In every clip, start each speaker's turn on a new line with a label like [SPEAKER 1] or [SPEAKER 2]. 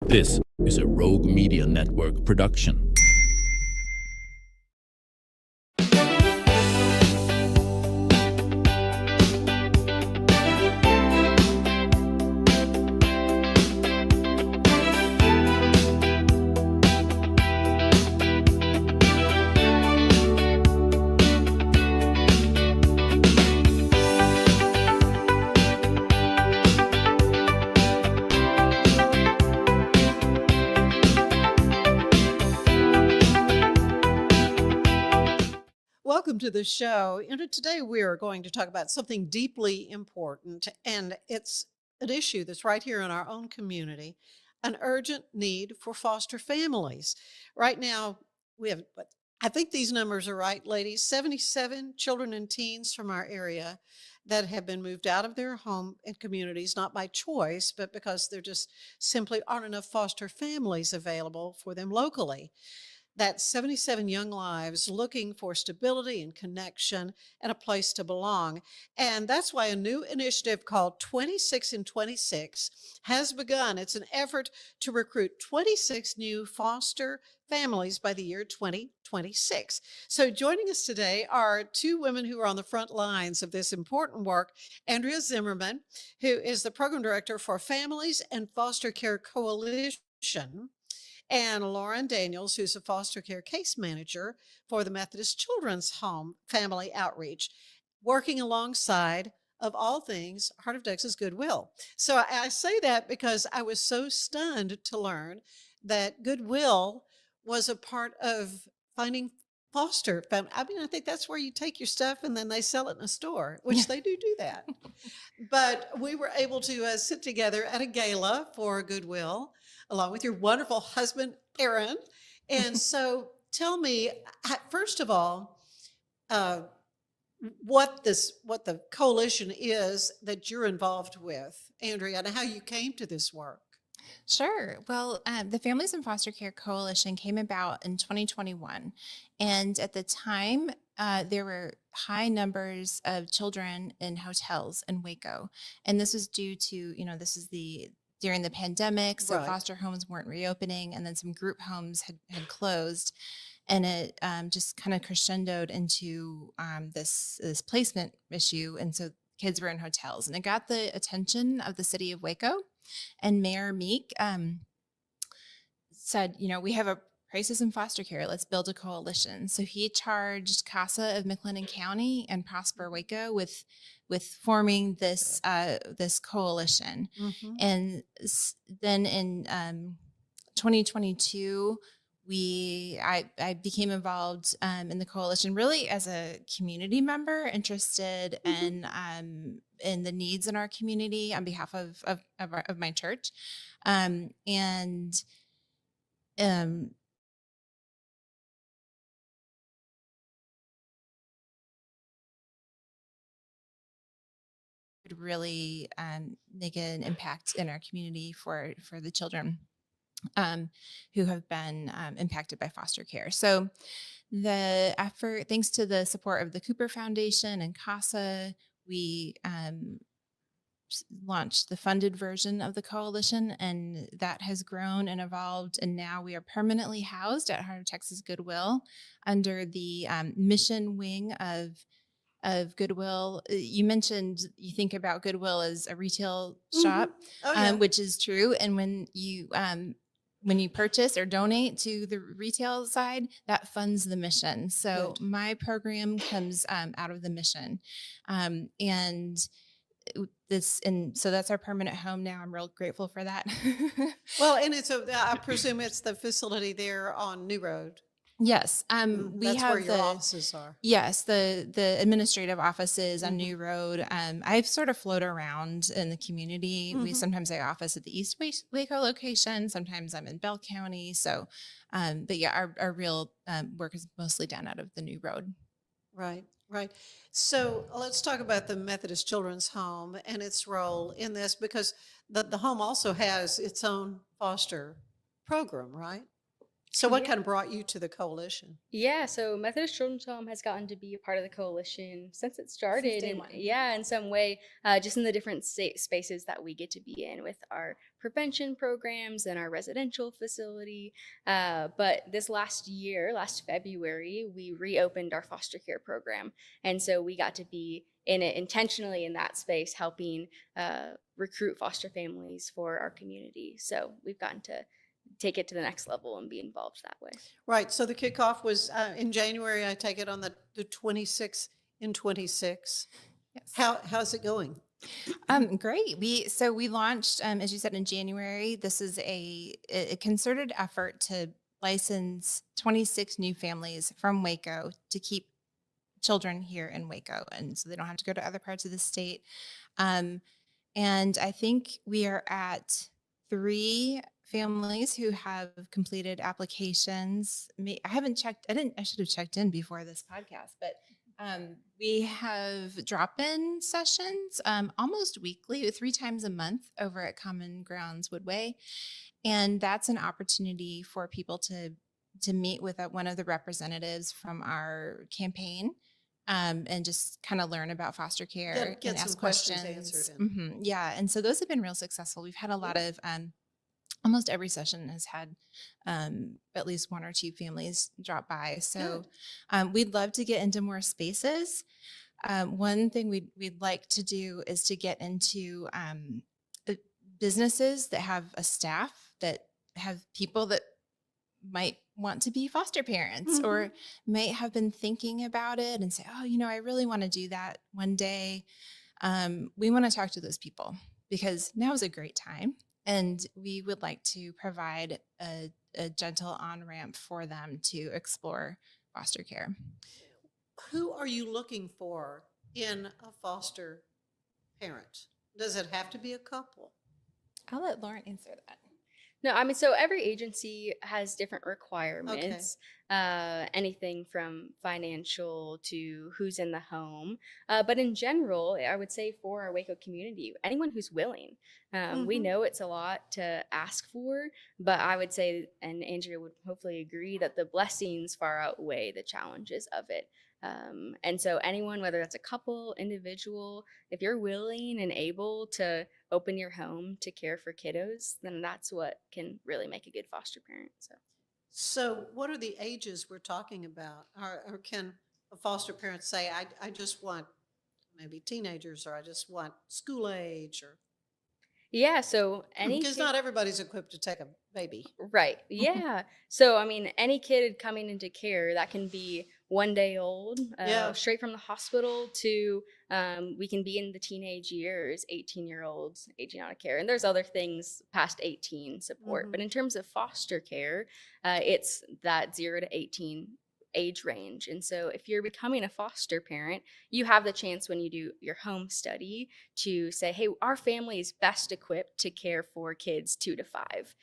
[SPEAKER 1] This is a Rogue Media Network production.
[SPEAKER 2] Welcome to the show. Today we are going to talk about something deeply important, and it's an issue that's right here in our own community, an urgent need for foster families. Right now, we have, I think these numbers are right, ladies, 77 children and teens from our area that have been moved out of their home and communities, not by choice, but because there just simply aren't enough foster families available for them locally. That's 77 young lives looking for stability and connection and a place to belong. And that's why a new initiative called 26 in 26 has begun. It's an effort to recruit 26 new foster families by the year 2026. So joining us today are two women who are on the front lines of this important work. Andrea Zimmerman, who is the program director for Families and Foster Care Coalition, and Lauren Daniels, who's a foster care case manager for the Methodist Children's Home Family Outreach, working alongside, of all things, Heart of Texas Goodwill. So I say that because I was so stunned to learn that Goodwill was a part of finding foster family. I mean, I think that's where you take your stuff and then they sell it in a store, which they do that. But we were able to sit together at a gala for Goodwill, along with your wonderful husband, Aaron. And so tell me, first of all, uh, what the coalition is that you're involved with, Andrea, and how you came to this work.
[SPEAKER 3] Sure. Well, the Families and Foster Care Coalition came about in 2021. And at the time, there were high numbers of children in hotels in Waco. And this was due to, this is during the pandemic. So
[SPEAKER 2] Right.
[SPEAKER 3] foster homes weren't reopening, and then some group homes had closed. And it just kind of crescendoed into this placement issue. And so kids were in hotels, and it got the attention of the city of Waco. And Mayor Meek said, we have a crisis in foster care. Let's build a coalition. So he charged CASA of McLennan County and Prosper Waco with forming this coalition.
[SPEAKER 2] Mm-hmm.
[SPEAKER 3] And then in 2022, I became involved in the coalition really as a community member, interested in the needs in our community on behalf of my church, and could really make an impact in our community for the children who have been impacted by foster care. So the effort, thanks to the support of the Cooper Foundation and CASA, we launched the funded version of the coalition, and that has grown and evolved. And now we are permanently housed at Heart of Texas Goodwill under the mission wing of Goodwill. You mentioned you think about Goodwill as a retail shop,
[SPEAKER 2] Oh, yeah.
[SPEAKER 3] which is true. And when you purchase or donate to the retail side, that funds the mission. So
[SPEAKER 2] Good.
[SPEAKER 3] my program comes out of the mission. So that's our permanent home now. I'm real grateful for that.
[SPEAKER 2] Well, and I presume it's the facility there on New Road.
[SPEAKER 3] Yes. We
[SPEAKER 2] That's
[SPEAKER 3] have
[SPEAKER 2] where your offices are.
[SPEAKER 3] Yes, the administrative offices on New Road. I sort of float around in the community. We sometimes I office at the East Waco location. Sometimes I'm in Bell County. So, but yeah, our real work is mostly done out of the New Road.
[SPEAKER 2] Right, right. So let's talk about the Methodist Children's Home and its role in this, because the home also has its own foster program, right? So what
[SPEAKER 4] Yeah.
[SPEAKER 2] kind of brought you to the coalition?
[SPEAKER 4] Yeah, so Methodist Children's Home has gotten to be a part of the coalition since it started,
[SPEAKER 3] day
[SPEAKER 4] and
[SPEAKER 3] one.
[SPEAKER 4] yeah, in some way, just in the different spaces that we get to be in with our prevention programs and our residential facility. But this last year, last February, we reopened our foster care program, and so we got to be in it intentionally in that space, helping recruit foster families for our community. So we've gotten to take it to the next level and be involved that way.
[SPEAKER 2] Right. So the kickoff was in January. I take it on the 26th in 26.
[SPEAKER 3] Yes.
[SPEAKER 2] How's it going?
[SPEAKER 3] Great. We launched, as you said, in January. This is a concerted effort to license 26 new families from Waco to keep children here in Waco, and so they don't have to go to other parts of the state. And I think we are at 3 families who have completed applications. I haven't checked. I should have checked in before this podcast, but we have drop-in sessions almost weekly, 3 times a month over at Common Grounds Woodway. And that's an opportunity for people to meet with one of the representatives from our campaign and just kind of learn about foster care
[SPEAKER 2] Get
[SPEAKER 3] and
[SPEAKER 2] some
[SPEAKER 3] ask
[SPEAKER 2] questions
[SPEAKER 3] questions.
[SPEAKER 2] answered. And
[SPEAKER 3] Yeah. And so those have been real successful. We've had a lot of, almost every session has had at least 1 or 2 families drop by. So we'd love to get into more spaces. One thing we'd like to do is to get into businesses that have a staff that have people that might want to be foster parents or might have been thinking about it and say, oh, I really want to do that one day. We want to talk to those people because now is a great time. And we would like to provide a gentle on-ramp for them to explore foster care.
[SPEAKER 2] who are you looking for in a foster parent? Does it have to be a couple?
[SPEAKER 3] I'll let Lauren answer that.
[SPEAKER 4] No, I mean, so every agency has different requirements, anything from financial to who's in the home. But in general, I would say for our Waco community, anyone who's willing. We know it's a lot to ask for, but I would say, and Andrea would hopefully agree, that the blessings far outweigh the challenges of it. And so anyone, whether that's a couple, individual, if you're willing and able to open your home to care for kiddos, then that's what can really make a good foster parent.
[SPEAKER 2] So what are the ages we're talking about? Or can a foster parent say, I just want maybe teenagers, or I just want school age, or
[SPEAKER 4] Yeah, so any
[SPEAKER 2] because not everybody's equipped to take a baby.
[SPEAKER 4] right. Yeah. So, I mean, any kid coming into care that can be 1 day old, straight from the hospital to we can be in the teenage years, 18-year-olds aging out of care. And there's other things past 18 support. But in terms of foster care, it's that 0 to 18 age range. And so if you're becoming a foster parent, you have the chance when you do your home study to say, hey, our family is best equipped to care for kids 2 to 5.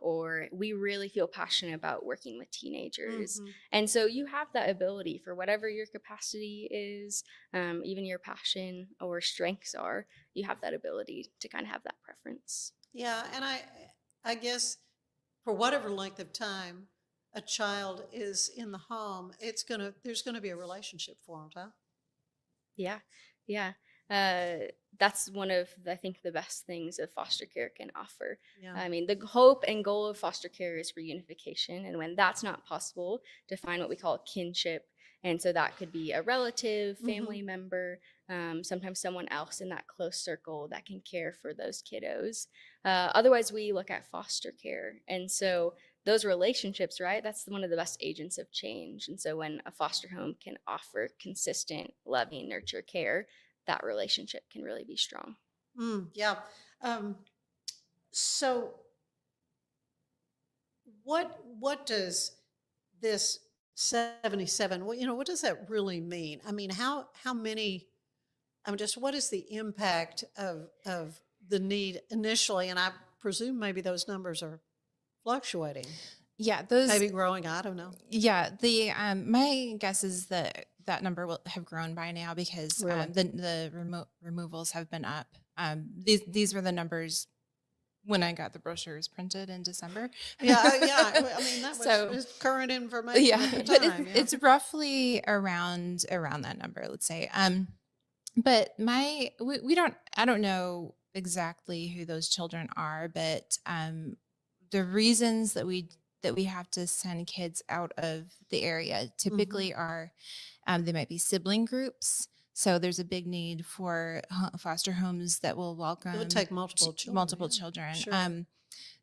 [SPEAKER 4] Or we really feel passionate about working with teenagers. And so you have that ability for whatever your capacity is, even your passion or strengths are, you have that ability to kind of have that preference.
[SPEAKER 2] Yeah, and I guess for whatever length of time a child is in the home, there's gonna be a relationship formed, huh?
[SPEAKER 4] Yeah, yeah. That's one of, I think, the best things that foster care can offer.
[SPEAKER 2] Yeah.
[SPEAKER 4] I mean, the hope and goal of foster care is reunification. And when that's not possible, to find what we call kinship. And so that could be a relative, family member, sometimes someone else in that close circle that can care for those kiddos. Otherwise, we look at foster care. And so those relationships, right, that's one of the best agents of change. And so when a foster home can offer consistent, loving, nurture care, that relationship can really be strong.
[SPEAKER 2] Yeah. So what does this 77, what does that really mean? I mean, how many, just what is the impact of the need initially? And I presume maybe those numbers are fluctuating.
[SPEAKER 3] Yeah, those
[SPEAKER 2] maybe growing. I don't know.
[SPEAKER 3] Yeah, the my guess is that number will have grown by now because
[SPEAKER 2] Really?
[SPEAKER 3] the removals have been up. These were the numbers when I got the brochures printed in December.
[SPEAKER 2] Yeah. I mean, that was
[SPEAKER 3] So,
[SPEAKER 2] just current information at the
[SPEAKER 3] but
[SPEAKER 2] time.
[SPEAKER 3] it's roughly around that number, let's say. But I don't know exactly who those children are, but the reasons that we have to send kids out of the area typically are they might be sibling groups. So there's a big need for foster homes that will welcome
[SPEAKER 2] It would take multiple children.
[SPEAKER 3] multiple children.
[SPEAKER 2] Sure.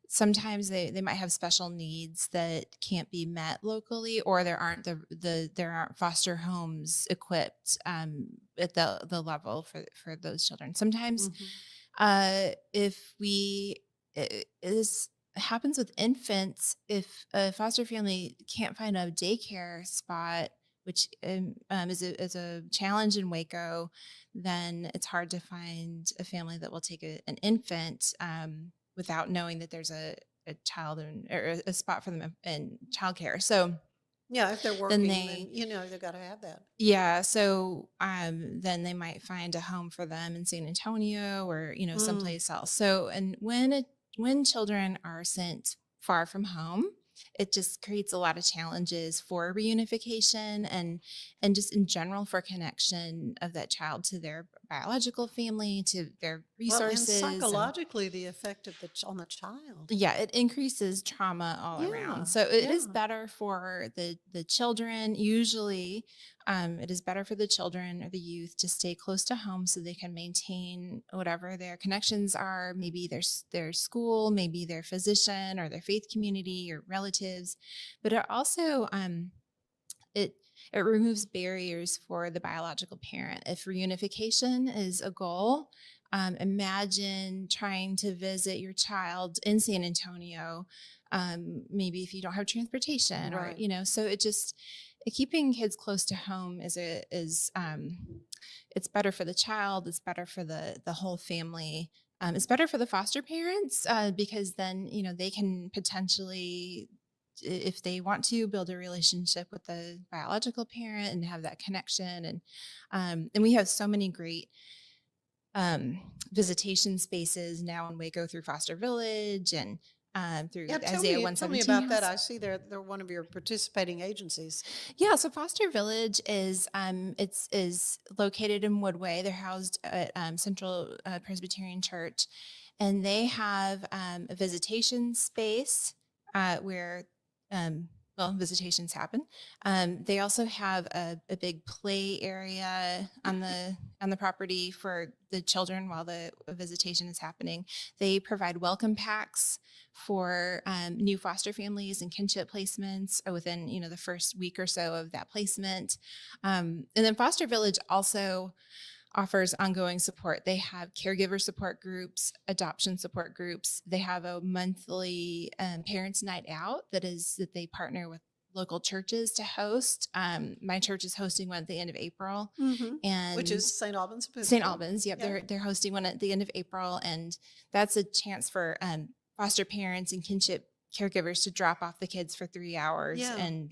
[SPEAKER 3] Sometimes they might have special needs that can't be met locally, or there aren't there aren't foster homes equipped at the level for those children. Sometimes if we this happens with infants, if a foster family can't find a daycare spot, which is a challenge in Waco, then it's hard to find a family that will take an infant without knowing that there's a child or a spot for them in childcare. So
[SPEAKER 2] yeah, if they're working, then they've got to have that.
[SPEAKER 3] Yeah. So then they might find a home for them in San Antonio or, someplace else. So, and when children are sent far from home, it just creates a lot of challenges for reunification and just in general for connection of that child to their biological family, to their resources.
[SPEAKER 2] And psychologically, the effect on the child.
[SPEAKER 3] Yeah, it increases trauma all around. So it is better for the children. Usually, it is better for the children or the youth to stay close to home so they can maintain whatever their connections are, maybe their school, maybe their physician or their faith community or relatives. But it also it removes barriers for the biological parent. If reunification is a goal, imagine trying to visit your child in San Antonio, maybe if you don't have transportation, or so keeping kids close to home is it's better for the child, it's better for the whole family. It's better for the foster parents because then they can potentially, if they want to, build a relationship with the biological parent and have that connection. And we have so many great visitation spaces now in Waco through Foster Village and through Isaiah 117.
[SPEAKER 2] Tell me about that. I see they're one of your participating agencies.
[SPEAKER 3] Yeah, so Foster Village is is located in Woodway. They're housed at Central Presbyterian Church, and they have a visitation space where visitations happen. They also have a big play area on the property for the children while the visitation is happening. They provide welcome packs for new foster families and kinship placements within the first week or so of that placement. And then Foster Village also offers ongoing support. They have caregiver support groups, adoption support groups. They have a monthly parents' night out that they partner with local churches to host. My church is hosting one at the end of April, and
[SPEAKER 2] which is St. Albans.
[SPEAKER 3] St. Albans, yep. Yeah. They're hosting one at the end of April, and that's a chance for foster parents and kinship caregivers to drop off the kids for 3 hours, and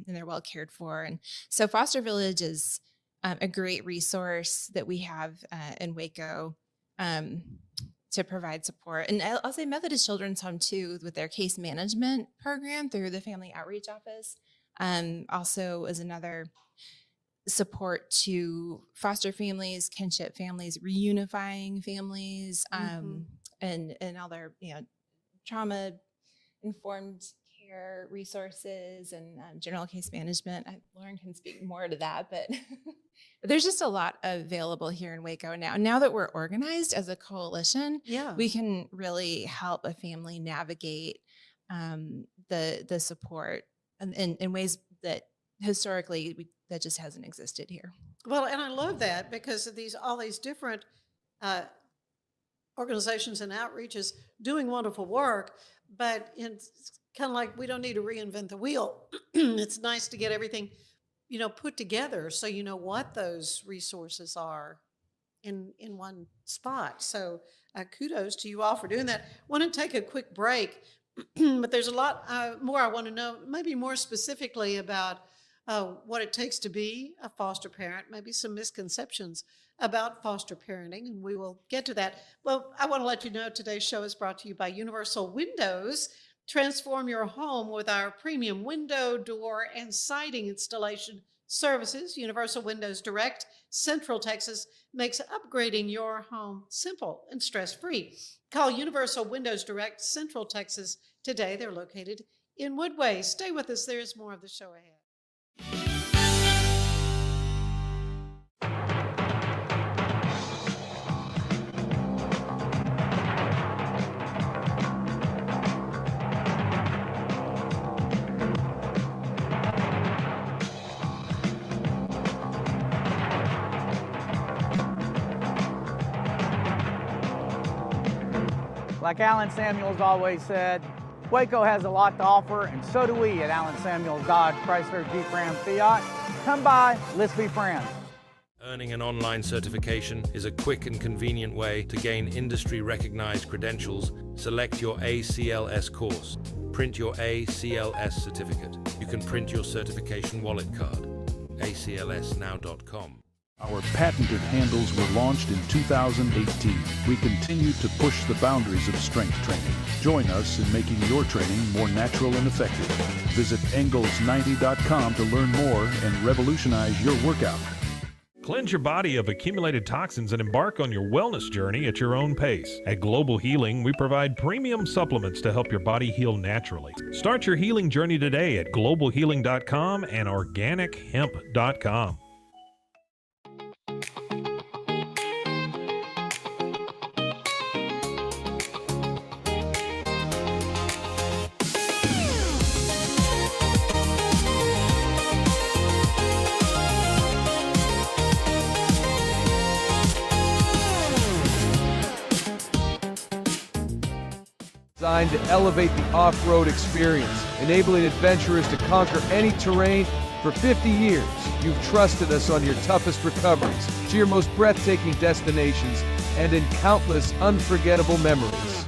[SPEAKER 3] they're well cared for. And so Foster Village is a great resource that we have in Waco to provide support. And I'll say Methodist Children's Home too, with their case management program through the Family Outreach Office, also is another support to foster families, kinship families, reunifying families, and all their trauma informed care resources and general case management. Lauren can speak more to that, but there's just a lot available here in Waco now. Now that we're organized as a coalition, we can really help a family navigate the support in ways that historically that just hasn't existed here.
[SPEAKER 2] Well, and I love that because of all these different organizations and outreaches doing wonderful work, but it's kind of like we don't need to reinvent the wheel. It's nice to get everything, put together so you know what those resources are in one spot. So kudos to you all for doing that. I want to take a quick break, but there's a lot more I want to know, maybe more specifically about what it takes to be a foster parent, maybe some misconceptions about foster parenting, and we will get to that. Well, I want to let you know today's show is brought to you by Universal Windows. Transform your home with our premium window, door, and siding installation services. Universal Windows Direct, Central Texas, makes upgrading your home simple and stress-free. Call Universal Windows Direct, Central Texas today. They're located in Woodway. Stay with us. There's more of the show ahead.
[SPEAKER 5] Like Alan Samuels always said, Waco has a lot to offer, and so do we at Alan Samuels Dodge Chrysler Jeep Ram Fiat. Come by, let's be friends.
[SPEAKER 6] Earning an online certification is a quick and convenient way to gain industry-recognized credentials. Select your ACLS course. Print your ACLS certificate. You can print your certification wallet card. aclsnow.com.
[SPEAKER 1] Our patented handles were launched in 2018. We continue to push the boundaries of strength training. Join us in making your training more natural and effective. Visit Engels90.com to learn more and revolutionize your workout.
[SPEAKER 7] Cleanse your body of accumulated toxins and embark on your wellness journey at your own pace. At Global Healing, we provide premium supplements to help your body heal naturally. Start your healing journey today at globalhealing.com and organichemp.com.
[SPEAKER 8] Designed to elevate the off-road experience, enabling adventurers to conquer any terrain. For 50 years, you've trusted us on your toughest recoveries, to your most breathtaking destinations, and in countless unforgettable memories.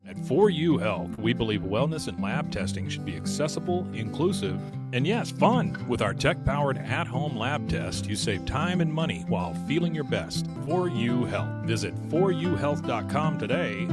[SPEAKER 7] At 4U Health, we believe wellness and lab testing should be accessible, inclusive, and yes, fun. With our tech-powered at-home lab test, you save time and money while feeling your best. 4U Health. Visit 4uhealth.com today.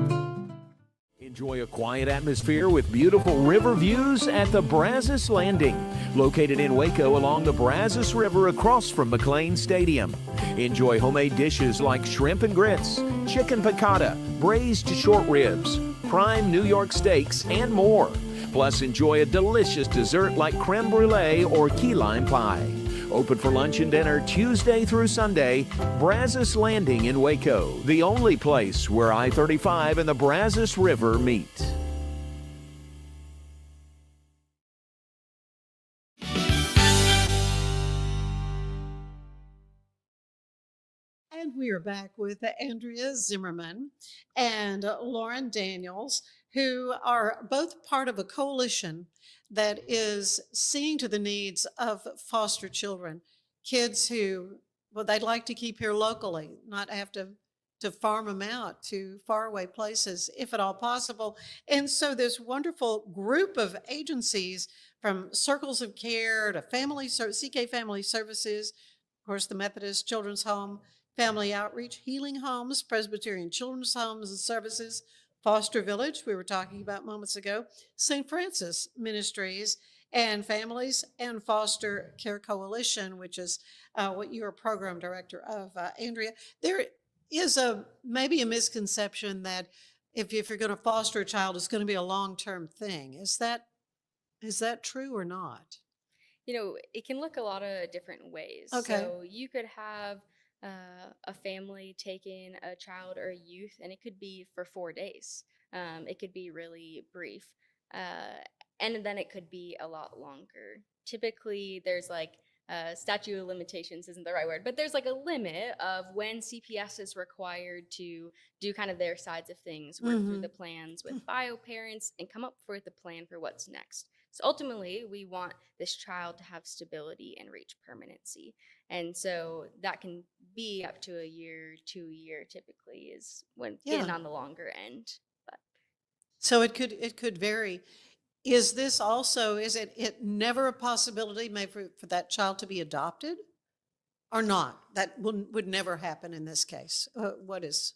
[SPEAKER 9] Enjoy a quiet atmosphere with beautiful river views at the Brazos Landing, located in Waco along the Brazos River across from McLean Stadium. Enjoy homemade dishes like shrimp and grits, chicken piccata, braised short ribs, prime New York steaks, and more. Plus, enjoy a delicious dessert like creme brulee or key lime pie. Open for lunch and dinner Tuesday through Sunday. Brazos Landing in Waco, the only place where I-35 and the Brazos River meet.
[SPEAKER 2] And we are back with Andrea Zimmerman and Lauren Daniels, who are both part of a coalition that is seeing to the needs of foster children, kids who, well, they'd like to keep here locally, not have to farm them out to faraway places, if at all possible. And so this wonderful group of agencies, from Circles of Care to CK Family Services, of course, the Methodist Children's Home, Family Outreach, Healing Homes, Presbyterian Children's Homes and Services, Foster Village, we were talking about moments ago, St. Francis Ministries, and Families and Foster Care Coalition, which is what you're a program director of, Andrea. There is maybe a misconception that if you're going to foster a child, it's going to be a long-term thing. Is that true or not?
[SPEAKER 4] You know, it can look a lot of different ways.
[SPEAKER 2] Okay.
[SPEAKER 4] So you could have a family take in a child or a youth, and it could be for 4 days. It could be really brief. And then it could be a lot longer. Typically, there's like statute of limitations isn't the right word, but there's like a limit of when CPS is required to do kind of their sides of things, work through the plans with bio parents, and come up with the plan for what's next. So ultimately, we want this child to have stability and reach permanency. And so that can be up to a year, 2 year typically is when getting on the longer end. But
[SPEAKER 2] So it could vary. Is this also, is it never a possibility maybe for that child to be adopted or not? That would never happen in this case. What is?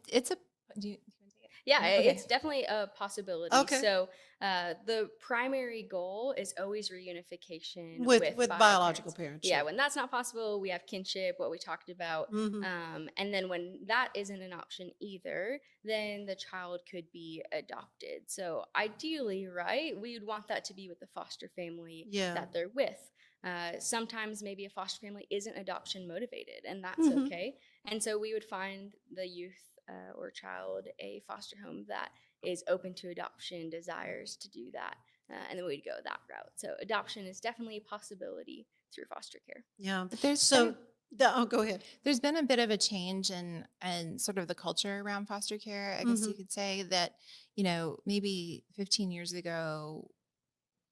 [SPEAKER 3] It's a, do you want to take it?
[SPEAKER 4] yeah,
[SPEAKER 3] Okay.
[SPEAKER 4] it's definitely a possibility.
[SPEAKER 2] Okay.
[SPEAKER 4] So the primary goal is always reunification
[SPEAKER 2] With
[SPEAKER 4] bio
[SPEAKER 2] biological
[SPEAKER 4] parents.
[SPEAKER 2] parents.
[SPEAKER 4] Yeah,
[SPEAKER 2] sure.
[SPEAKER 4] when that's not possible, we have kinship, what we talked about.
[SPEAKER 2] Mhm.
[SPEAKER 4] And then when that isn't an option either, then the child could be adopted. So ideally, right, we would want that to be with the foster family
[SPEAKER 2] Yeah.
[SPEAKER 4] that they're with. Sometimes maybe a foster family isn't adoption motivated, and that's
[SPEAKER 2] Mhm.
[SPEAKER 4] okay. And so we would find the youth or child a foster home that is open to adoption, desires to do that, and then we'd go that route. So adoption is definitely a possibility through foster care.
[SPEAKER 2] Yeah.
[SPEAKER 3] But there's
[SPEAKER 2] So, go ahead.
[SPEAKER 3] there's been a bit of a change in sort of the culture around foster care. I guess you could say that, maybe 15 years ago,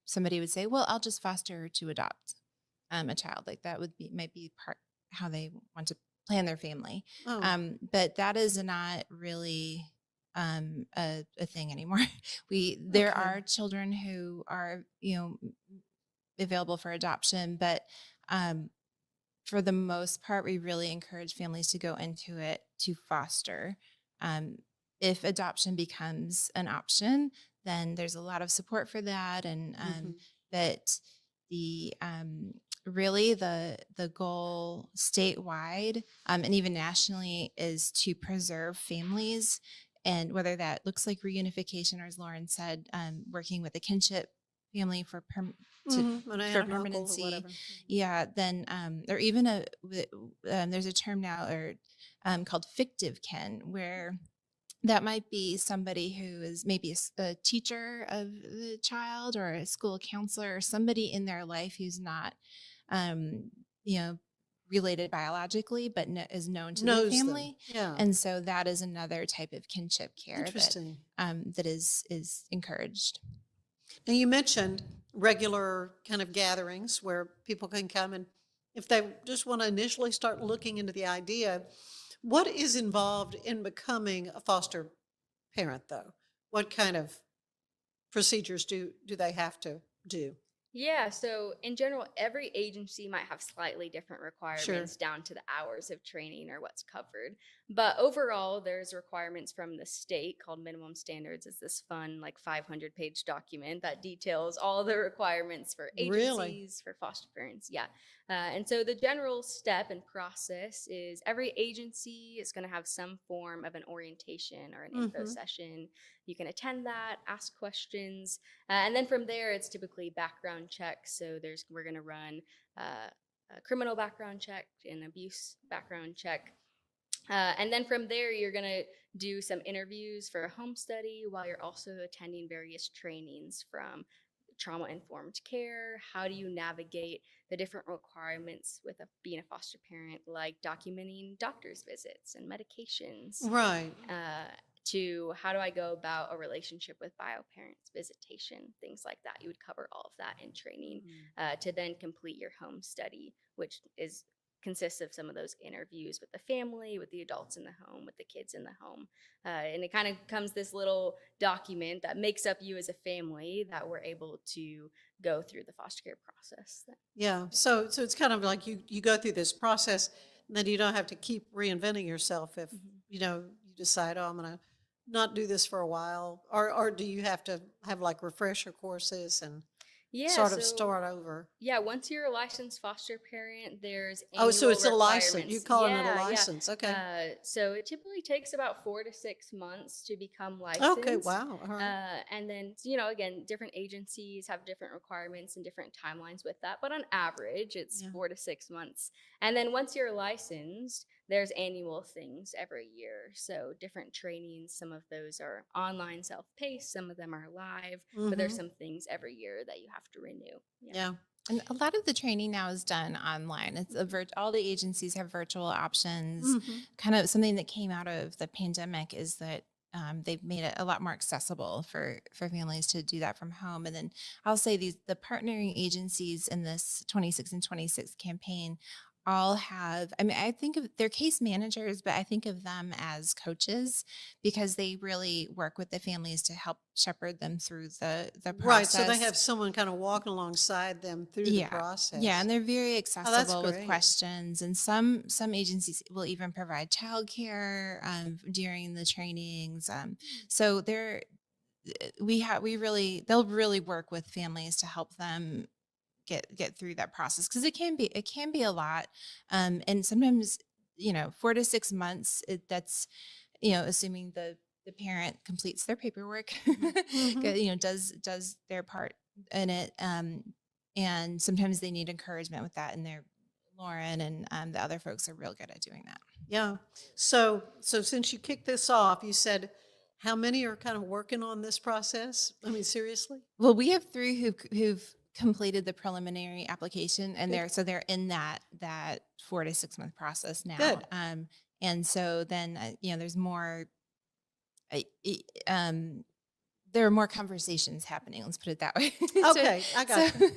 [SPEAKER 3] somebody would say, well, I'll just foster to adopt a child. Like that might be part how they want to plan their family.
[SPEAKER 2] Oh.
[SPEAKER 3] But that is not really a thing anymore. There
[SPEAKER 2] Okay.
[SPEAKER 3] are children who are, available for adoption, but for the most part, we really encourage families to go into it to foster. If adoption becomes an option, then there's a lot of support for that, and that the really the goal statewide and even nationally is to preserve families, and whether that looks like reunification or, as Lauren said, working with a kinship family for
[SPEAKER 2] An aunt,
[SPEAKER 3] for
[SPEAKER 2] an uncle, or
[SPEAKER 3] permanency.
[SPEAKER 2] whatever.
[SPEAKER 3] Yeah, then or even there's a term now called fictive kin, where that might be somebody who is maybe a teacher of the child or a school counselor or somebody in their life who's not related biologically but is known to the
[SPEAKER 2] Knows them.
[SPEAKER 3] family.
[SPEAKER 2] Yeah.
[SPEAKER 3] And so that is another type of kinship care
[SPEAKER 2] Interesting.
[SPEAKER 3] that is encouraged.
[SPEAKER 2] Now, you mentioned regular kind of gatherings where people can come, and if they just want to initially start looking into the idea, what is involved in becoming a foster parent, though? What kind of procedures do they have to do?
[SPEAKER 4] Yeah, so in general, every agency might have slightly different requirements down to the hours of training or what's covered. But overall, there's requirements from the state called minimum standards. It's this fun, like 500-page document that details all the requirements for agencies, for foster parents. Yeah. And so the general step and process is every agency is going to have some form of an orientation or an info session. You can attend that, ask questions, and then from there, it's typically background checks. So we're going to run a criminal background check, an abuse background check. And then from there, you're going to do some interviews for a home study while you're also attending various trainings from trauma-informed care. How do you navigate the different requirements with being a foster parent, like documenting doctor's visits and medications?
[SPEAKER 2] Right.
[SPEAKER 4] To how do I go about a relationship with bio parents, visitation, things like that. You would cover all of that in training to then complete your home study, which consists of some of those interviews with the family, with the adults in the home, with the kids in the home. And it kind of becomes this little document that makes up you as a family that we're able to go through the foster care process.
[SPEAKER 2] Yeah. So it's kind of like you go through this process, and then you don't have to keep reinventing yourself if, you decide, I'm going to not do this for a while, or do you have to have like refresher courses and sort of start over?
[SPEAKER 4] Yeah, once you're a licensed foster parent, there's
[SPEAKER 2] so it's a license.
[SPEAKER 4] requirements.
[SPEAKER 2] You calling it a license? Okay.
[SPEAKER 4] So it typically takes about 4 to 6 months to become licensed.
[SPEAKER 2] Okay. Wow. All right.
[SPEAKER 4] And then again, different agencies have different requirements and different timelines with that, but on average, it's 4 to 6 months. And then once you're licensed, there's annual things every year. So different trainings, some of those are online self-paced, some of them are live, but there's some things every year that you have to renew.
[SPEAKER 2] Yeah.
[SPEAKER 3] And a lot of the training now is done online. It's all the agencies have virtual options. Kind of something that came out of the pandemic is that they've made it a lot more accessible for families to do that from home. And then I'll say the partnering agencies in this 26 and 26 campaign all have, I mean, I think of their case managers, but I think of them as coaches because they really work with the families to help shepherd them through the process.
[SPEAKER 2] Right. So they have someone kind of walking alongside them through the process.
[SPEAKER 3] Yeah. And they're very accessible with
[SPEAKER 2] great.
[SPEAKER 3] questions. And some agencies will even provide childcare during the trainings. So they'll really work with families to help them get through that process, because it can be a lot, and sometimes 4 to 6 months, that's assuming the parent completes their paperwork,
[SPEAKER 2] Mm-hmm.
[SPEAKER 3] does their part in it, and sometimes they need encouragement with that, and Lauren and the other folks are real good at doing that.
[SPEAKER 2] Yeah. So since you kicked this off, you said how many are kind of working on this process? I mean, seriously?
[SPEAKER 3] Well, we have 3 who've completed the preliminary application, and they're in that 4 to 6 month process now.
[SPEAKER 2] Good.
[SPEAKER 3] And so then there's more. There are more conversations happening. Let's put it that way.
[SPEAKER 2] Okay, I got you.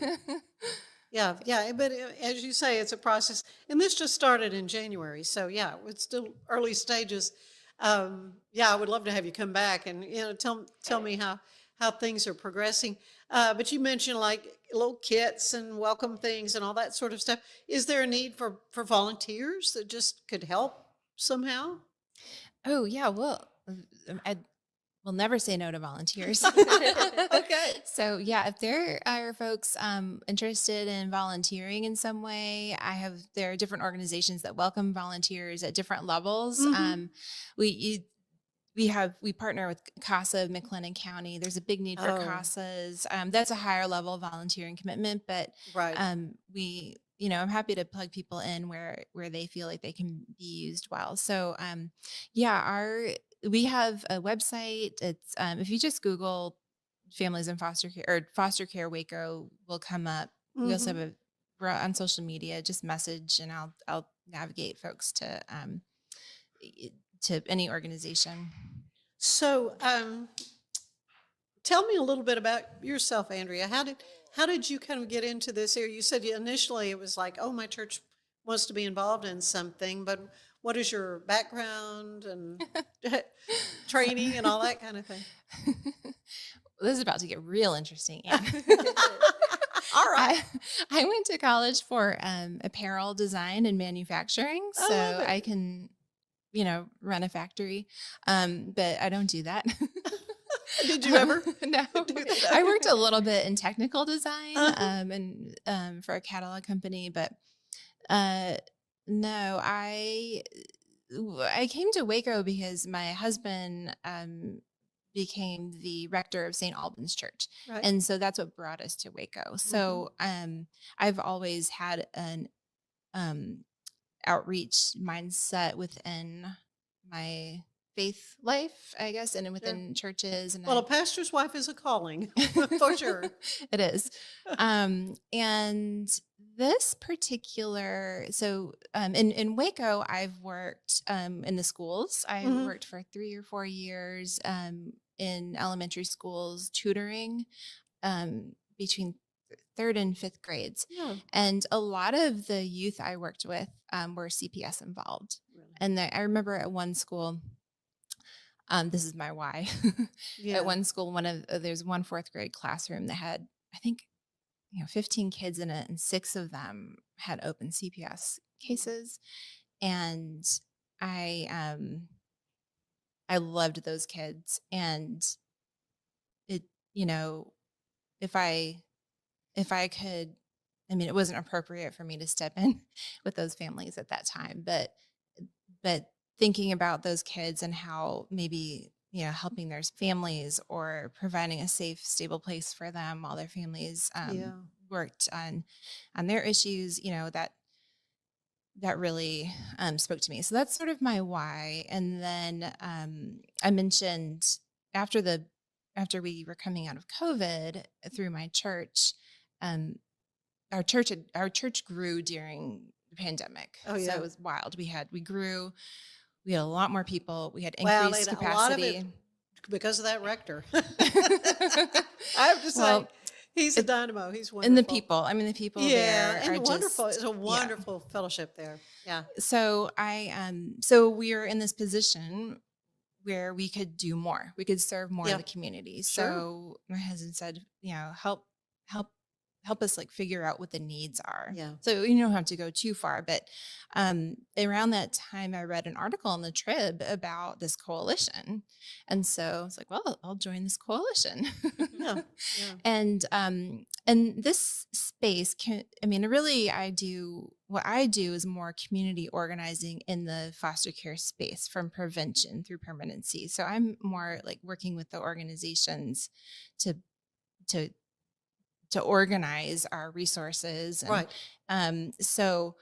[SPEAKER 2] Yeah, but as you say, it's a process, and this just started in January, so yeah, it's still early stages. I would love to have you come back and tell me how things are progressing. But you mentioned like little kits and welcome things and all that sort of stuff. Is there a need for volunteers that just could help somehow?
[SPEAKER 3] Oh yeah, well, I will never say no to volunteers.
[SPEAKER 2] Okay.
[SPEAKER 3] So yeah, if there are folks interested in volunteering in some way, there are different organizations that welcome volunteers at different levels.
[SPEAKER 2] Mm-hmm.
[SPEAKER 3] We partner with CASA of McLennan County. There's a big need for CASAs. That's a higher level volunteering commitment, but
[SPEAKER 2] Right.
[SPEAKER 3] I'm happy to plug people in where they feel like they can be used well. So we have a website. It's if you just Google Families in Foster Care or Foster Care Waco will come up.
[SPEAKER 2] Mm-hmm.
[SPEAKER 3] We also have we're on social media, just message and I'll navigate folks to any organization.
[SPEAKER 2] So, tell me a little bit about yourself, Andrea. How did you kind of get into this area? You said initially it was like, oh, my church wants to be involved in something, but what is your background and training and all that kind of thing?
[SPEAKER 3] This is about to get real interesting, Anne.
[SPEAKER 2] All right.
[SPEAKER 3] I went to college for apparel design and manufacturing, so I can run a factory, but I don't do that.
[SPEAKER 2] Did you ever?
[SPEAKER 3] No. I worked a little bit in technical design and for a catalog company, but no, I came to Waco because my husband became the rector of St. Albans Church.
[SPEAKER 2] Right.
[SPEAKER 3] And so that's what brought us to Waco. So I've always had an outreach mindset within my faith life, I guess, and within churches. And
[SPEAKER 2] a pastor's wife is a calling for sure.
[SPEAKER 3] It is. And this particular, in Waco, I've worked in the schools. I worked for 3 or 4 years in elementary schools, tutoring between 3rd and 5th grades. Yeah. And a lot of the youth I worked with were CPS involved. Really? And I remember at one school, this is my why. At one school, there's one 4th grade classroom that had, I think, 15 kids in it, and 6 of them had open CPS cases. And I loved those kids. And it, if I could, I mean, it wasn't appropriate for me to step in with those families at that time, but thinking about those kids and how maybe, helping their families or providing a safe, stable place for them while their families worked on their issues, that really spoke to me. So that's sort of my why. And then I mentioned after we were coming out of COVID through my church, our church grew during the pandemic. Oh, yeah. So it was wild. We we had a lot more people. We had
[SPEAKER 2] Well,
[SPEAKER 3] increased
[SPEAKER 2] and
[SPEAKER 3] capacity.
[SPEAKER 2] a lot of it because of that rector. I have to say, he's a dynamo. He's wonderful.
[SPEAKER 3] And the people. I mean, the people
[SPEAKER 2] yeah,
[SPEAKER 3] there
[SPEAKER 2] and
[SPEAKER 3] are
[SPEAKER 2] wonderful.
[SPEAKER 3] just,
[SPEAKER 2] It's a wonderful fellowship there. Yeah.
[SPEAKER 3] So so we are in this position where we could do more. We could serve more of the community.
[SPEAKER 2] Sure.
[SPEAKER 3] So my husband said, help us like figure out what the needs are.
[SPEAKER 2] Yeah.
[SPEAKER 3] So you don't have to go too far, but around that time I read an article in the Trib about this coalition. And so I was like, well, I'll join this coalition.
[SPEAKER 2] Yeah.
[SPEAKER 3] And this space what I do is more community organizing in the foster care space, from prevention through permanency. So I'm more like working with the organizations to organize our resources. And,
[SPEAKER 2] Right.
[SPEAKER 3] So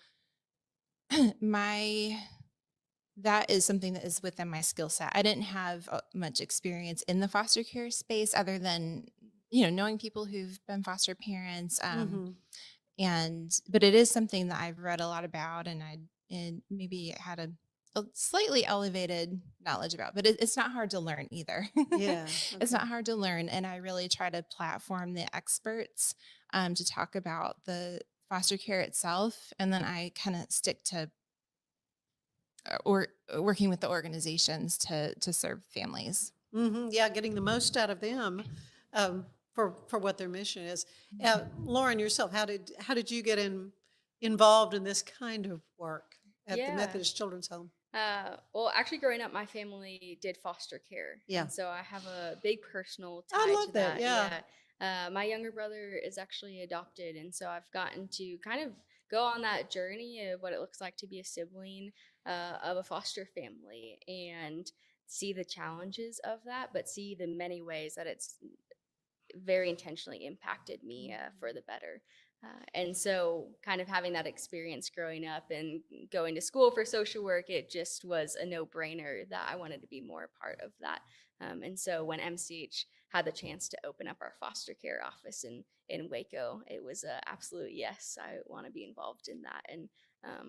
[SPEAKER 3] that is something that is within my skill set. I didn't have much experience in the foster care space other than, knowing people who've been foster parents. But it is something that I've read a lot about, and maybe had a slightly elevated knowledge about, but it's not hard to learn either.
[SPEAKER 2] Yeah.
[SPEAKER 3] It's not hard to learn. And I really try to platform the experts to talk about the foster care itself. And then I kind of stick to working with the organizations to serve families.
[SPEAKER 2] Mm-hmm. Yeah, getting the most out of them for what their mission is. Lauren, yourself, how did you get involved in this kind of work at the Methodist Children's Home?
[SPEAKER 4] Well, actually, growing up, my family did foster care.
[SPEAKER 2] Yeah.
[SPEAKER 4] And so I have a big personal tie
[SPEAKER 2] I love
[SPEAKER 4] to
[SPEAKER 2] that.
[SPEAKER 4] that.
[SPEAKER 2] Yeah.
[SPEAKER 4] My younger brother is actually adopted. And so I've gotten to kind of go on that journey of what it looks like to be a sibling of a foster family, and see the challenges of that, but see the many ways that it's very intentionally impacted me for the better. And so kind of having that experience growing up and going to school for social work, it just was a no-brainer that I wanted to be more a part of that. And so when MCH had the chance to open up our foster care office in Waco, it was an absolute yes, I want to be involved in that and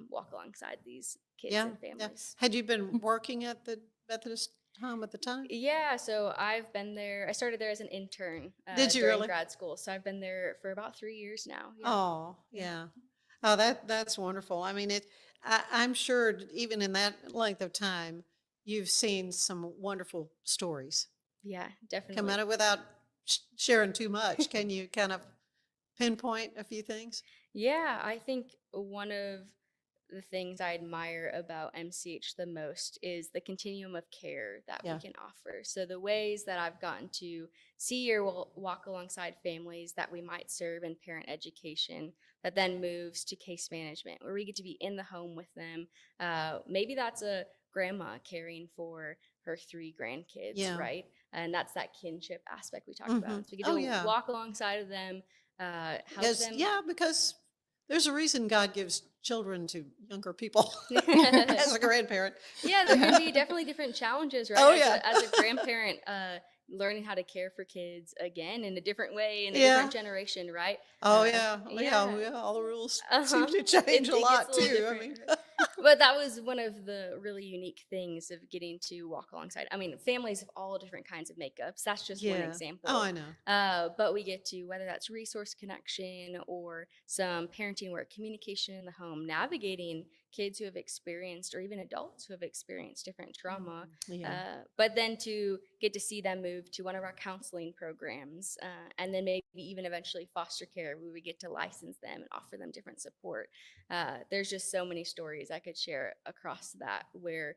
[SPEAKER 4] walk alongside these kids and families.
[SPEAKER 2] Yeah. Had you been working at the Methodist home at the time?
[SPEAKER 4] Yeah, so I've been there. I started there as an intern.
[SPEAKER 2] Did you
[SPEAKER 4] during
[SPEAKER 2] really?
[SPEAKER 4] grad school? So I've been there for about 3 years now. Yeah.
[SPEAKER 2] Oh, yeah. Oh, that's wonderful. I mean, I'm sure even in that length of time, you've seen some wonderful stories.
[SPEAKER 4] Yeah, definitely.
[SPEAKER 2] Come at it without sharing too much. Can you kind of pinpoint a few things?
[SPEAKER 4] Yeah, I think one of the things I admire about MCH the most is the continuum of care that we can offer. So the ways that I've gotten to see or walk alongside families that we might serve in parent education, that then moves to case management, where we get to be in the home with them. Maybe that's a grandma caring for her 3 grandkids, right? And that's that kinship aspect we talked about. So we get to walk alongside of them, help them.
[SPEAKER 2] Yeah, because there's a reason God gives children to younger people as a grandparent.
[SPEAKER 4] Yeah, there can be definitely different challenges, right?
[SPEAKER 2] Oh, yeah.
[SPEAKER 4] As a grandparent, learning how to care for kids again in a different way, in a different generation, right?
[SPEAKER 2] Oh, yeah. All the rules seem to change a lot, too. I mean.
[SPEAKER 4] But that was one of the really unique things of getting to walk alongside. I mean, families of all different kinds of makeups. That's just one example.
[SPEAKER 2] Oh, I know.
[SPEAKER 4] But we get to, whether that's resource connection or some parenting work, communication in the home, navigating kids who have experienced, or even adults who have experienced different trauma. But then to get to see them move to one of our counseling programs, and then maybe even eventually foster care, where we get to license them and offer them different support. There's just so many stories I could share across that, where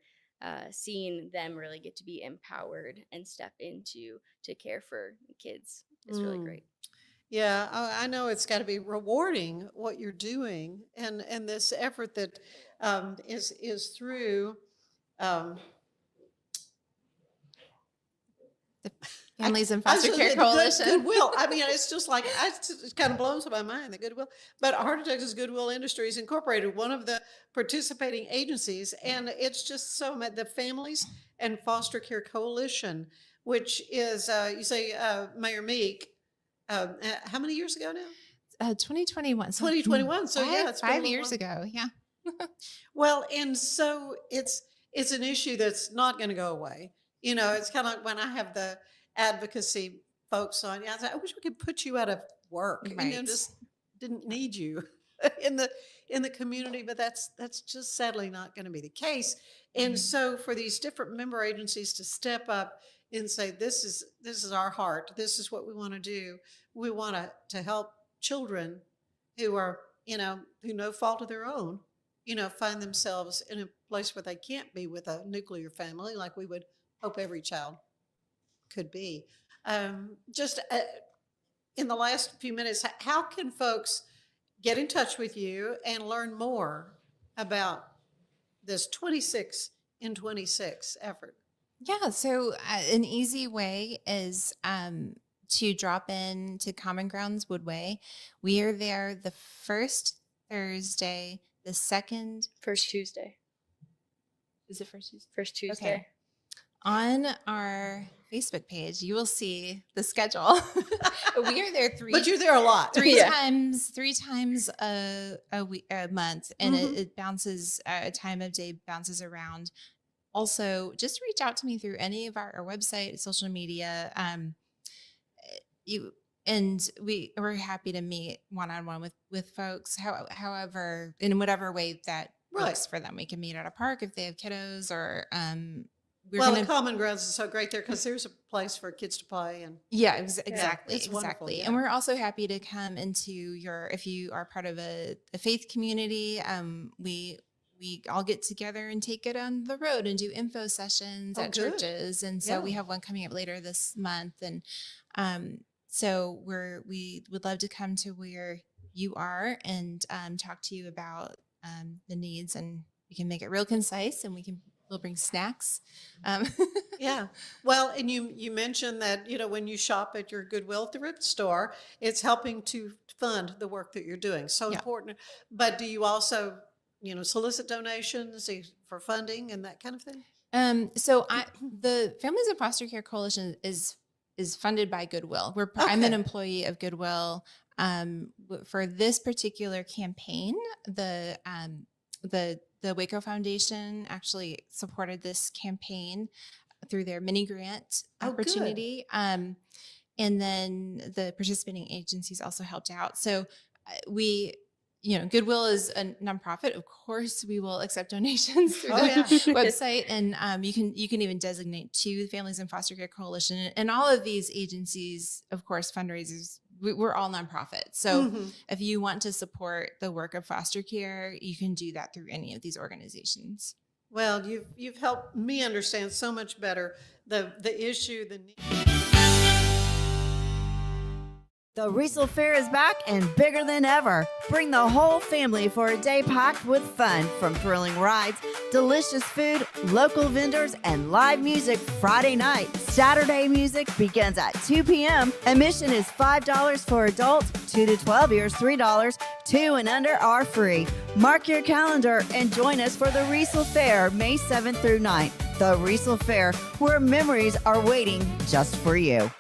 [SPEAKER 4] seeing them really get to be empowered and step into to care for kids is really great.
[SPEAKER 2] Yeah, I know it's got to be rewarding what you're doing, and this effort that is through.
[SPEAKER 3] The Families and Foster Care Coalition.
[SPEAKER 2] Goodwill. I mean, it's just like, it kind of blows my mind, the Goodwill. But Heart of Texas Goodwill Industries Incorporated, one of the participating agencies, and it's just so much. The Families and Foster Care Coalition, which is, you say, Mayor Meek, how many years ago now?
[SPEAKER 3] 2021.
[SPEAKER 2] 2021. So
[SPEAKER 3] it's been
[SPEAKER 2] 5
[SPEAKER 3] years ago. Yeah.
[SPEAKER 2] Well, and so it's it's an issue that's not going to go away. You know, it's kind of like when I have the advocacy folks on, yeah, I say, I wish we could put you out of work. You know,
[SPEAKER 3] Right.
[SPEAKER 2] just didn't need you in the community, but that's just sadly not going to be the case. And so for these different member agencies to step up and say, this is our heart, this is what we want to do. We want to help children who are, you know, who no fault of their own, you know, find themselves in a place where they can't be with a nuclear family like we would hope every child could be. Just in the last few minutes, how can folks get in touch with you and learn more about this 26 in 26 effort?
[SPEAKER 3] Yeah, so an easy way is to drop in to Common Grounds Woodway. We are there the first Thursday, the second.
[SPEAKER 4] First Tuesday.
[SPEAKER 3] Is it first Tuesday?
[SPEAKER 4] First Tuesday.
[SPEAKER 3] Okay. On our Facebook page, you will see the schedule. We are there
[SPEAKER 2] But you're there a lot.
[SPEAKER 3] three
[SPEAKER 4] Yeah.
[SPEAKER 3] times a month, and it bounces. A time of day bounces around. Also, just reach out to me through any of our website, social media. We're happy to meet one-on-one with folks. However, in whatever way that works for them, we can meet at a park if they have kiddos, or
[SPEAKER 2] the Common Grounds is so great there because there's a place for kids to play. And
[SPEAKER 3] exactly.
[SPEAKER 2] it's wonderful, yeah.
[SPEAKER 3] And we're also happy to come into if you are part of a faith community. We all get together and take it on the road and do info sessions at churches. And so we have one coming up later this month. And so we would love to come to where you are and talk to you about the needs, and we can make it real concise, and we'll bring snacks.
[SPEAKER 2] Yeah. Well, and you mentioned that, you know, when you shop at your Goodwill thrift store, it's helping to fund the work that you're doing. So important. But do you also, you know, solicit donations for funding and that kind of thing?
[SPEAKER 3] So the Families in Foster Care Coalition is funded by Goodwill. I'm an employee of Goodwill. For this particular campaign, the Waco Foundation actually supported this campaign through their mini grant opportunity. And then the participating agencies also helped out. So Goodwill is a nonprofit. Of course, we will accept donations through the website, and you can even designate to the Families in Foster Care Coalition, and all of these agencies, of course, fundraisers. We're all nonprofits. So if you want to support the work of foster care, you can do that through any of these organizations.
[SPEAKER 2] Well, you've helped me understand so much better the issue, the need.
[SPEAKER 10] The Riesel Fair is back and bigger than ever. Bring the whole family for a day packed with fun, from thrilling rides, delicious food, local vendors, and live music Friday night. Saturday music begins at 2 p.m. Admission is $5 for adults, 2 to 12 years $3, 2 and under are free. Mark your calendar and join us for the Riesel Fair, May 7th through 9th. The Riesel Fair, where memories are waiting just for you.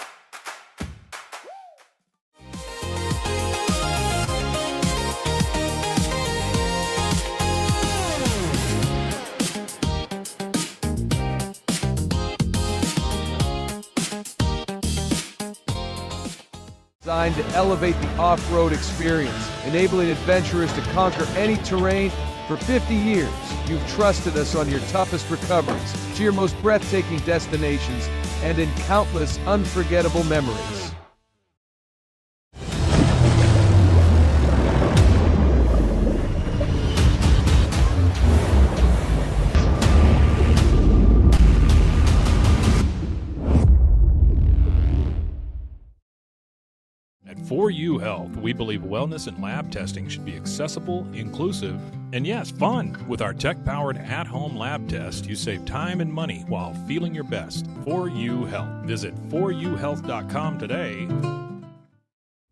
[SPEAKER 8] Designed to elevate the off-road experience, enabling adventurers to conquer any terrain. For 50 years, you've trusted us on your toughest recoveries, to your most breathtaking destinations, and in countless unforgettable memories.
[SPEAKER 7] At 4U Health, we believe wellness and lab testing should be accessible, inclusive, and yes, fun. With our tech-powered at-home lab test, you save time and money while feeling your best. 4U Health. Visit 4uhealth.com today.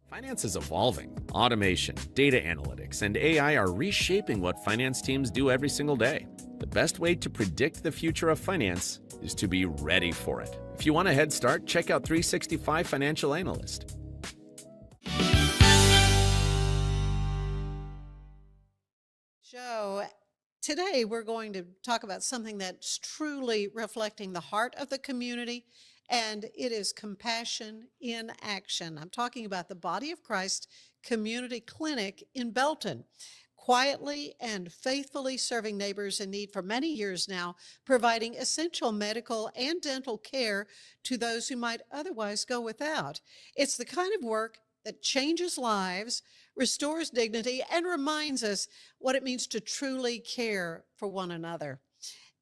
[SPEAKER 9] Finance is evolving. Automation, data analytics, and AI are reshaping what finance teams do every single day. The best way to predict the future of finance is to be ready for it. If you want a head start, check out 365 Financial Analyst.
[SPEAKER 2] Show Today, we're going to talk about something that's truly reflecting the heart of the community, and it is compassion in action. I'm talking about the Body of Christ Community Clinic in Belton. Quietly and faithfully serving neighbors in need for many years now, providing essential medical and dental care to those who might otherwise go without. It's the kind of work that changes lives, restores dignity, and reminds us what it means to truly care for one another.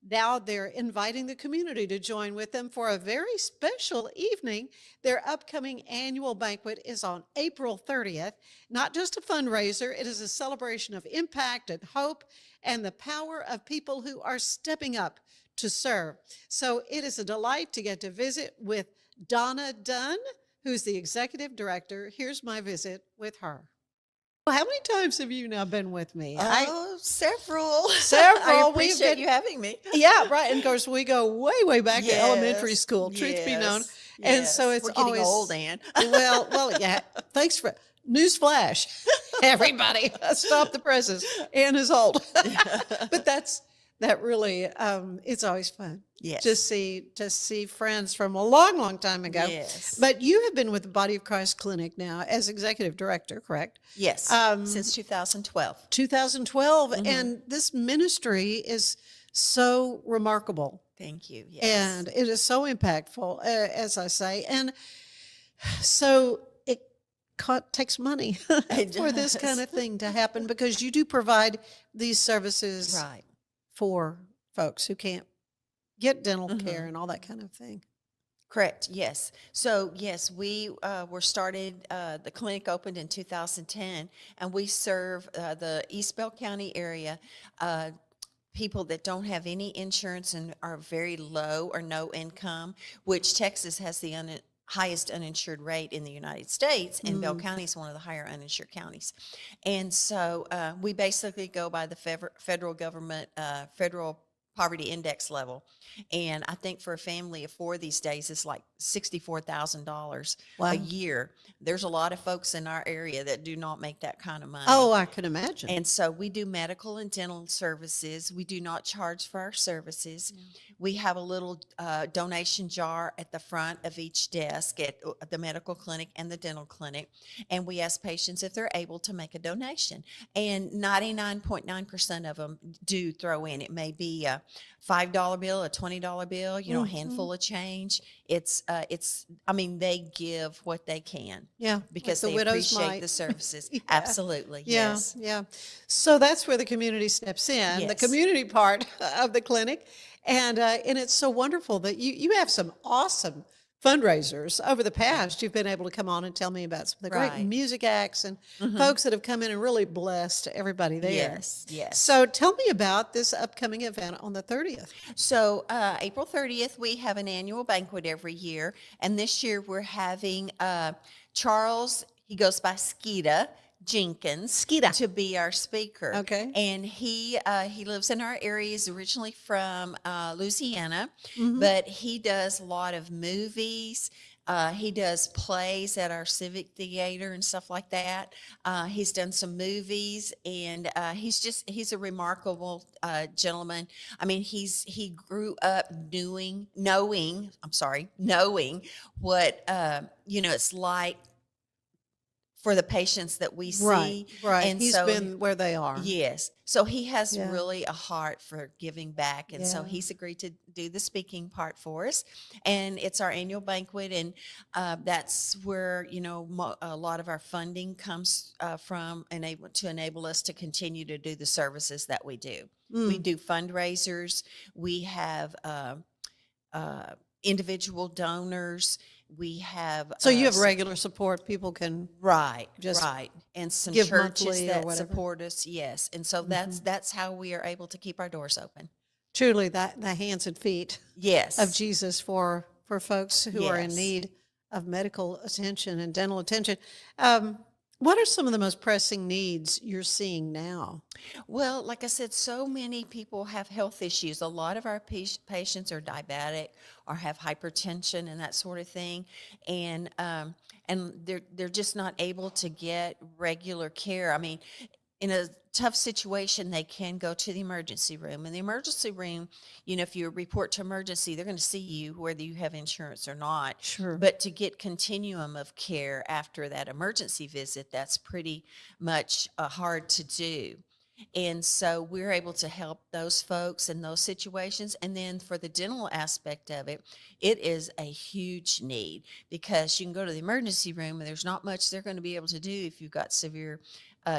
[SPEAKER 2] Now they're inviting the community to join with them for a very special evening. Their upcoming annual banquet is on April 30th. Not just a fundraiser, it is a celebration of impact and hope and the power of people who are stepping up to serve. So it is a delight to get to visit with Donna Dunn, who's the executive director. Here's my visit with her. Well, how many times have you now been with me?
[SPEAKER 11] Several.
[SPEAKER 2] Several.
[SPEAKER 11] I appreciate you having me.
[SPEAKER 2] Yeah, right. And of course, we go way, way back to elementary school, truth be known. And so it's
[SPEAKER 11] We're getting
[SPEAKER 2] always
[SPEAKER 11] old, Ann.
[SPEAKER 2] well, yeah. Thanks for newsflash, everybody. Stop the presses. Ann is old, but that really it's always fun.
[SPEAKER 11] Yes.
[SPEAKER 2] To see friends from a long, long time ago.
[SPEAKER 11] Yes.
[SPEAKER 2] But you have been with the Body of Christ Clinic now as executive director, correct?
[SPEAKER 11] Yes. Since 2012.
[SPEAKER 2] 2012, and this ministry is so remarkable.
[SPEAKER 11] Thank you. Yes.
[SPEAKER 2] And it is so impactful, as I say. And so it takes money for this kind of thing to happen, because you do provide these services
[SPEAKER 11] Right.
[SPEAKER 2] for folks who can't get dental care and all that kind of thing.
[SPEAKER 11] Correct. Yes. So yes, we were started. The clinic opened in 2010, and we serve the East Bell County area. People that don't have any insurance and are very low or no income, which Texas has the highest uninsured rate in the United States, and Bell County is one of the higher uninsured counties. And so we basically go by the federal government, federal poverty index level. And I think for a family of four these days, it's like $64,000 a year. There's a lot of folks in our area that do not make that kind of money.
[SPEAKER 2] Oh, I can imagine.
[SPEAKER 11] And so we do medical and dental services. We do not charge for our services. We have a little donation jar at the front of each desk at the medical clinic and the dental clinic. And we ask patients if they're able to make a donation. And 99.9% of them do throw in. It may be a $5 bill, a $20 bill, a handful of change. I mean, they give what they can.
[SPEAKER 2] Yeah.
[SPEAKER 11] Because
[SPEAKER 2] like
[SPEAKER 11] they
[SPEAKER 2] widow's
[SPEAKER 11] appreciate
[SPEAKER 2] mite.
[SPEAKER 11] the services.
[SPEAKER 2] Yeah.
[SPEAKER 11] Absolutely.
[SPEAKER 2] Yeah,
[SPEAKER 11] Yes.
[SPEAKER 2] yeah. So that's where the community steps in, the
[SPEAKER 11] Yes.
[SPEAKER 2] community part of the clinic. And it's so wonderful that you have some awesome fundraisers over the past. You've been able to come on and tell me about some of the great
[SPEAKER 11] Right.
[SPEAKER 2] music acts and folks that have come in and really blessed everybody there.
[SPEAKER 11] Yes. Yes.
[SPEAKER 2] So tell me about this upcoming event on the 30th.
[SPEAKER 11] So April 30th, we have an annual banquet every year. And this year we're having Charles, he goes by Skeeta Jenkins, to be our speaker.
[SPEAKER 2] Okay.
[SPEAKER 11] And he lives in our area. He's originally from Louisiana, but he does a lot of movies. He does plays at our civic theater and stuff like that. He's done some movies, and he's a remarkable gentleman. I mean, he grew up knowing what it's like for the patients that we see.
[SPEAKER 2] Right.
[SPEAKER 11] And
[SPEAKER 2] He's
[SPEAKER 11] so,
[SPEAKER 2] been where they are.
[SPEAKER 11] yes. So he has
[SPEAKER 2] Yeah.
[SPEAKER 11] really a heart for giving back. And so
[SPEAKER 2] Yeah.
[SPEAKER 11] he's agreed to do the speaking part for us. And it's our annual banquet. And that's where, a lot of our funding comes from, to enable us to continue to do the services that we do. We do fundraisers. We have individual donors. We have
[SPEAKER 2] So you have regular support. People can just
[SPEAKER 11] and some
[SPEAKER 2] give
[SPEAKER 11] churches
[SPEAKER 2] monthly or
[SPEAKER 11] that
[SPEAKER 2] whatever.
[SPEAKER 11] support us. Yes, and so that's how we are able to keep our doors open.
[SPEAKER 2] truly the hands and feet
[SPEAKER 11] Yes,
[SPEAKER 2] of Jesus for folks who are in
[SPEAKER 11] Yes.
[SPEAKER 2] need of medical attention and dental attention. What are some of the most pressing needs you're seeing now?
[SPEAKER 11] Well, like I said, so many people have health issues. A lot of our patients are diabetic or have hypertension and that sort of thing, and they're just not able to get regular care. I mean, in a tough situation, they can go to the emergency room. In the emergency room, if you report to emergency, they're going to see you whether you have insurance or not.
[SPEAKER 2] Sure.
[SPEAKER 11] But to get continuum of care after that emergency visit, that's pretty much hard to do. And so we're able to help those folks in those situations. And then for the dental aspect of it, it is a huge need because you can go to the emergency room and there's not much they're going to be able to do if you've got severe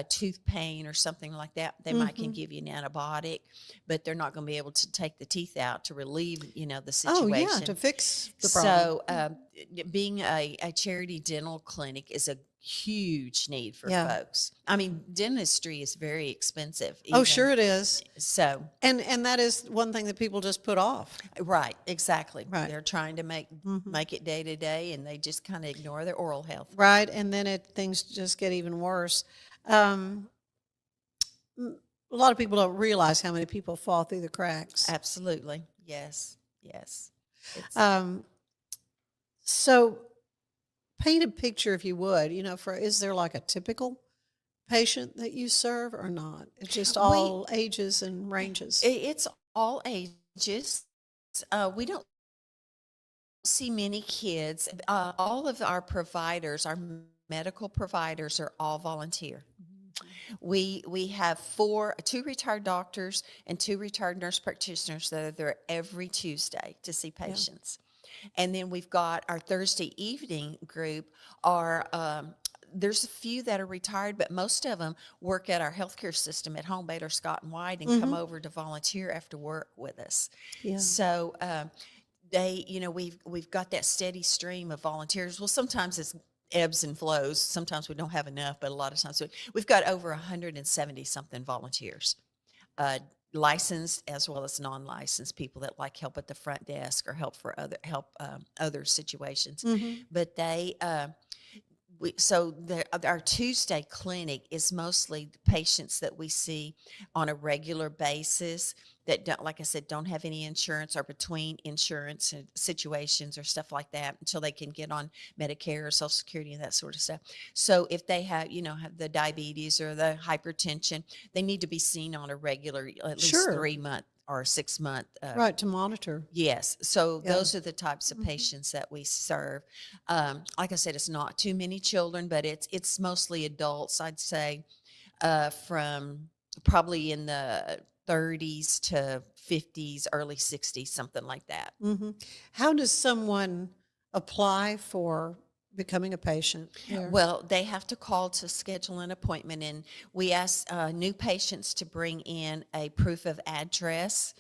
[SPEAKER 11] tooth pain or something like that. They might can give you an antibiotic, but they're not going to be able to take the teeth out to relieve, the situation.
[SPEAKER 2] Oh, yeah, to fix the problem.
[SPEAKER 11] So being a charity dental clinic is a huge need for folks. I mean, dentistry is very expensive.
[SPEAKER 2] Oh, sure it is.
[SPEAKER 11] So,
[SPEAKER 2] and that is one thing that people just put off.
[SPEAKER 11] Right, exactly.
[SPEAKER 2] Right.
[SPEAKER 11] They're trying to make it day to day, and they just kind of ignore their oral health.
[SPEAKER 2] Right, and then things just get even worse. A lot of people don't realize how many people fall through the cracks.
[SPEAKER 11] Absolutely. Yes. Yes.
[SPEAKER 2] So paint a picture, if you would, is there like a typical patient that you serve or not? It's just all ages and ranges.
[SPEAKER 11] It's all ages. We don't see many kids. All of our providers, our medical providers, are all volunteer. We have two retired doctors and 2 retired nurse practitioners that are there every Tuesday to see patients. And then we've got our Thursday evening group there's a few that are retired, but most of them work at our healthcare system at home, Baylor Scott and White, and come over to volunteer after work with us. Yeah. So we've got that steady stream of volunteers. Well, sometimes it's ebbs and flows. Sometimes we don't have enough, but a lot of times we've got over 170 something volunteers, licensed as well as non-licensed people that like help at the front desk or help for other situations. But our Tuesday clinic is mostly the patients that we see on a regular basis that don't, like I said, don't have any insurance or between insurance situations or stuff like that until they can get on Medicare or Social Security and that sort of stuff. So if they have the diabetes or the hypertension, they need to be seen on a regular, at least 3-month or 6-month.
[SPEAKER 2] Right, to monitor.
[SPEAKER 11] Yes. So those are the types of patients that we serve. Like I said, it's not too many children, but it's mostly adults, I'd say, from probably in the 30s to 50s, early 60s, something like that.
[SPEAKER 2] How does someone apply for becoming a patient here?
[SPEAKER 11] Well, they have to call to schedule an appointment, and we ask new patients to bring in a proof of address.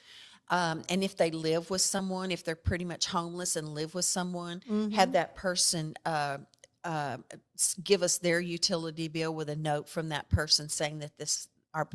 [SPEAKER 11] And if they live with someone, if they're pretty much homeless and live with someone, have that person give us their utility bill with a note from that person saying that our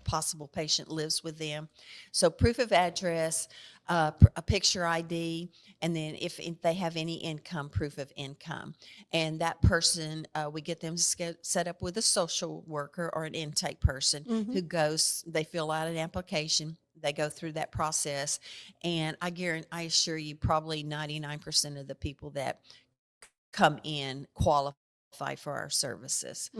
[SPEAKER 11] possible patient lives with them. So proof of address, a picture ID, and then if they have any income, proof of income. And that person, we get them set up with a social worker or an intake person who goes, they fill out an application, they go through that process, and I assure you probably 99% of the people that come in qualify for our services.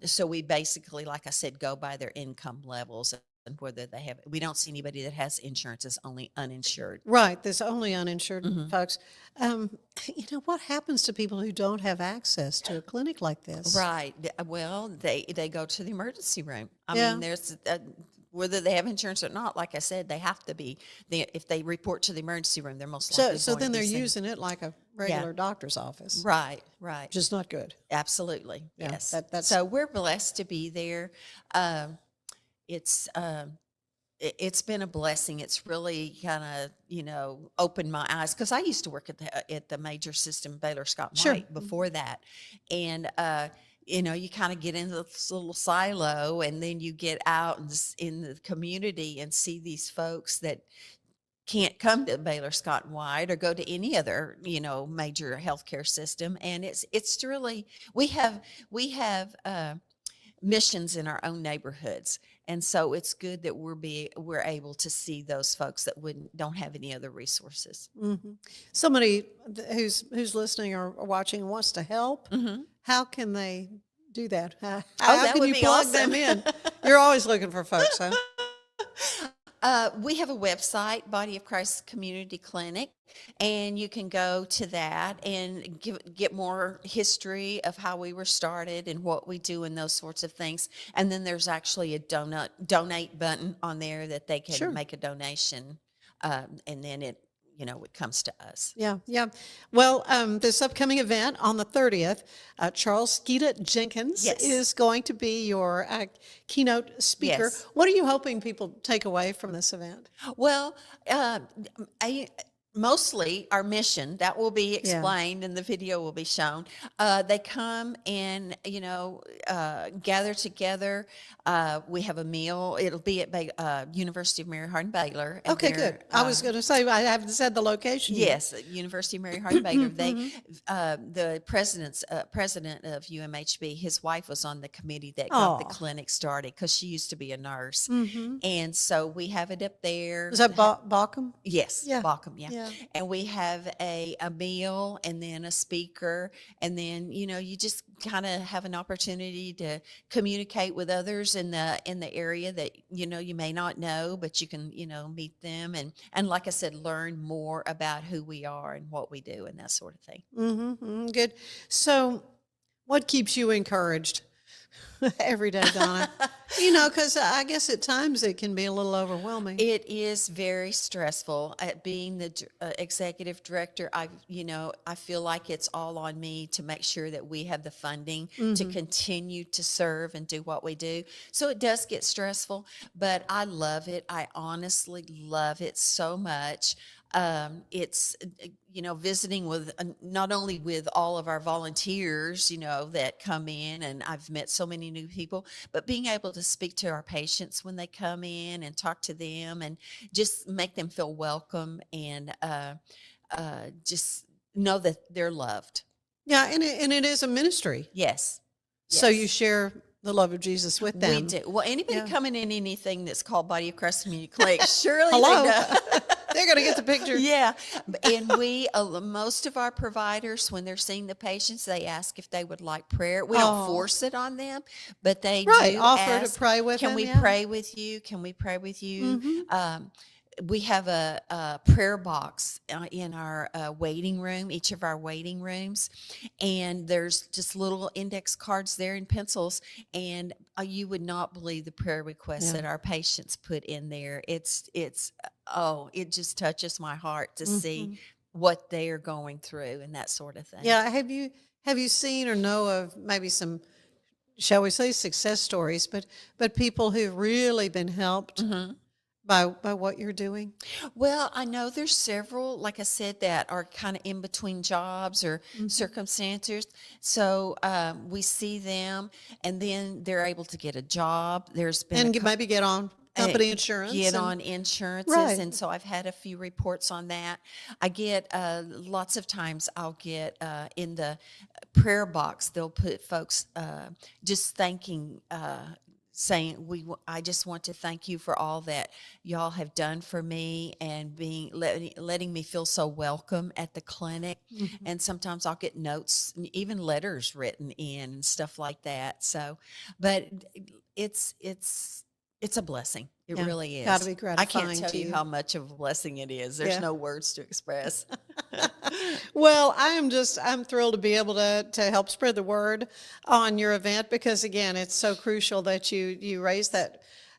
[SPEAKER 11] So we basically, like I said, go by their income levels and whether they have, we don't see anybody that has insurance, it's only uninsured.
[SPEAKER 2] Right, there's only uninsured folks. What happens to people who don't have access to a clinic like this?
[SPEAKER 11] Right, well, they go to the emergency room. I mean, there's whether they have insurance or not, like I said, they have to be. If they report to the emergency room, they're most likely
[SPEAKER 2] So
[SPEAKER 11] going
[SPEAKER 2] then
[SPEAKER 11] to
[SPEAKER 2] they're
[SPEAKER 11] be seen.
[SPEAKER 2] using it like a regular doctor's office.
[SPEAKER 11] Right.
[SPEAKER 2] Which is not good.
[SPEAKER 11] Absolutely,
[SPEAKER 2] Yeah,
[SPEAKER 11] yes.
[SPEAKER 2] that's
[SPEAKER 11] so we're blessed to be there. It's been a blessing. It's really kind of opened my eyes because I used to work at the major system, Baylor Scott and White, before that, and you kind of get into this little silo, and then you get out in the community and see these folks that can't come to Baylor Scott and White or go to any other, major healthcare system. And it's really, we have missions in our own neighborhoods. And so it's good that we're able to see those folks that don't have any other resources.
[SPEAKER 2] Somebody who's listening or watching wants to help. How can they do that? How
[SPEAKER 11] that
[SPEAKER 2] can
[SPEAKER 11] would
[SPEAKER 2] you
[SPEAKER 11] be
[SPEAKER 2] plug
[SPEAKER 11] awesome.
[SPEAKER 2] them in? You're always looking for folks, huh?
[SPEAKER 11] We have a website, Body of Christ Community Clinic, and you can go to that and get more history of how we were started and what we do and those sorts of things. And then there's actually a donate button on there that they can
[SPEAKER 2] Sure.
[SPEAKER 11] make a donation, and then it comes to us.
[SPEAKER 2] Yeah, yeah. Well, this upcoming event on the 30th, Charles Skeeta Jenkins
[SPEAKER 11] Yes.
[SPEAKER 2] is going to be your keynote speaker.
[SPEAKER 11] Yes.
[SPEAKER 2] What are you hoping people take away from this event?
[SPEAKER 11] Well, mostly our mission that will be explained and the video will be shown. They come and gather together. We have a meal. It'll be at University of Mary Hardin Baylor. And
[SPEAKER 2] Okay, good. I was going to say, I haven't said the location yet.
[SPEAKER 11] Yes, University of Mary Hardin Baylor. They, the president of UMHB, his wife was on the committee that got the clinic started because she used to be a nurse, and so we have it up there.
[SPEAKER 2] Is that Bauckham?
[SPEAKER 11] Yes,
[SPEAKER 2] Yeah.
[SPEAKER 11] Bauckham, yeah.
[SPEAKER 2] Yeah.
[SPEAKER 11] And we have a meal and then a speaker, and then you just kind of have an opportunity to communicate with others in the area that you may not know, but you can meet them and like I said, learn more about who we are and what we do and that sort of thing.
[SPEAKER 2] Good. So, what keeps you encouraged every day, Donna? Because I guess at times it can be a little overwhelming.
[SPEAKER 11] It is very stressful. At being the executive director, I feel like it's all on me to make sure that we have the funding to continue to serve and do what we do. So it does get stressful, but I love it. I honestly love it so much. It's visiting with not only with all of our volunteers that come in, and I've met so many new people, but being able to speak to our patients when they come in and talk to them and just make them feel welcome and just know that they're loved.
[SPEAKER 2] Yeah, and it is a ministry.
[SPEAKER 11] Yes.
[SPEAKER 2] So you share the love of Jesus with them.
[SPEAKER 11] We do. Well, anybody coming in anything that's called Body of Christ Community Clinic, surely
[SPEAKER 2] Hello.
[SPEAKER 11] they know.
[SPEAKER 2] They're going to get the picture.
[SPEAKER 11] Yeah. And we, most of our providers, when they're seeing the patients, they ask if they would like prayer. We don't force it on them, but they do
[SPEAKER 2] offer
[SPEAKER 11] ask,
[SPEAKER 2] to pray with
[SPEAKER 11] can
[SPEAKER 2] them.
[SPEAKER 11] we
[SPEAKER 2] Yeah.
[SPEAKER 11] pray with you? Can we pray with you? We have a prayer box in our waiting room, each of our waiting rooms, and there's just little index cards there and pencils, and you would not believe the prayer requests that our patients put in there. It just touches my heart to see what they are going through and that sort of thing.
[SPEAKER 2] Yeah, have you seen or know of maybe some, shall we say, success stories, but people who've really been helped by what you're doing?
[SPEAKER 11] Well, I know there's several, like I said, that are kind of in between jobs or circumstances. So we see them, and then they're able to get a job. There's been
[SPEAKER 2] maybe get on company insurance.
[SPEAKER 11] Get on insurances.
[SPEAKER 2] Right.
[SPEAKER 11] And so I've had a few reports on that. I get lots of times I'll get in the prayer box, they'll put folks just thanking saying, I just want to thank you for all that y'all have done for me and letting me feel so welcome at the clinic. And sometimes I'll get notes, even letters written in and stuff like that. So, but it's a blessing. It really is.
[SPEAKER 2] Got to be
[SPEAKER 11] I
[SPEAKER 2] gratifying.
[SPEAKER 11] can't tell
[SPEAKER 2] to
[SPEAKER 11] you how much of a blessing it is. There's no words to express.
[SPEAKER 2] Well, I'm thrilled to be able to help spread the word on your event, because again, it's so crucial that you raise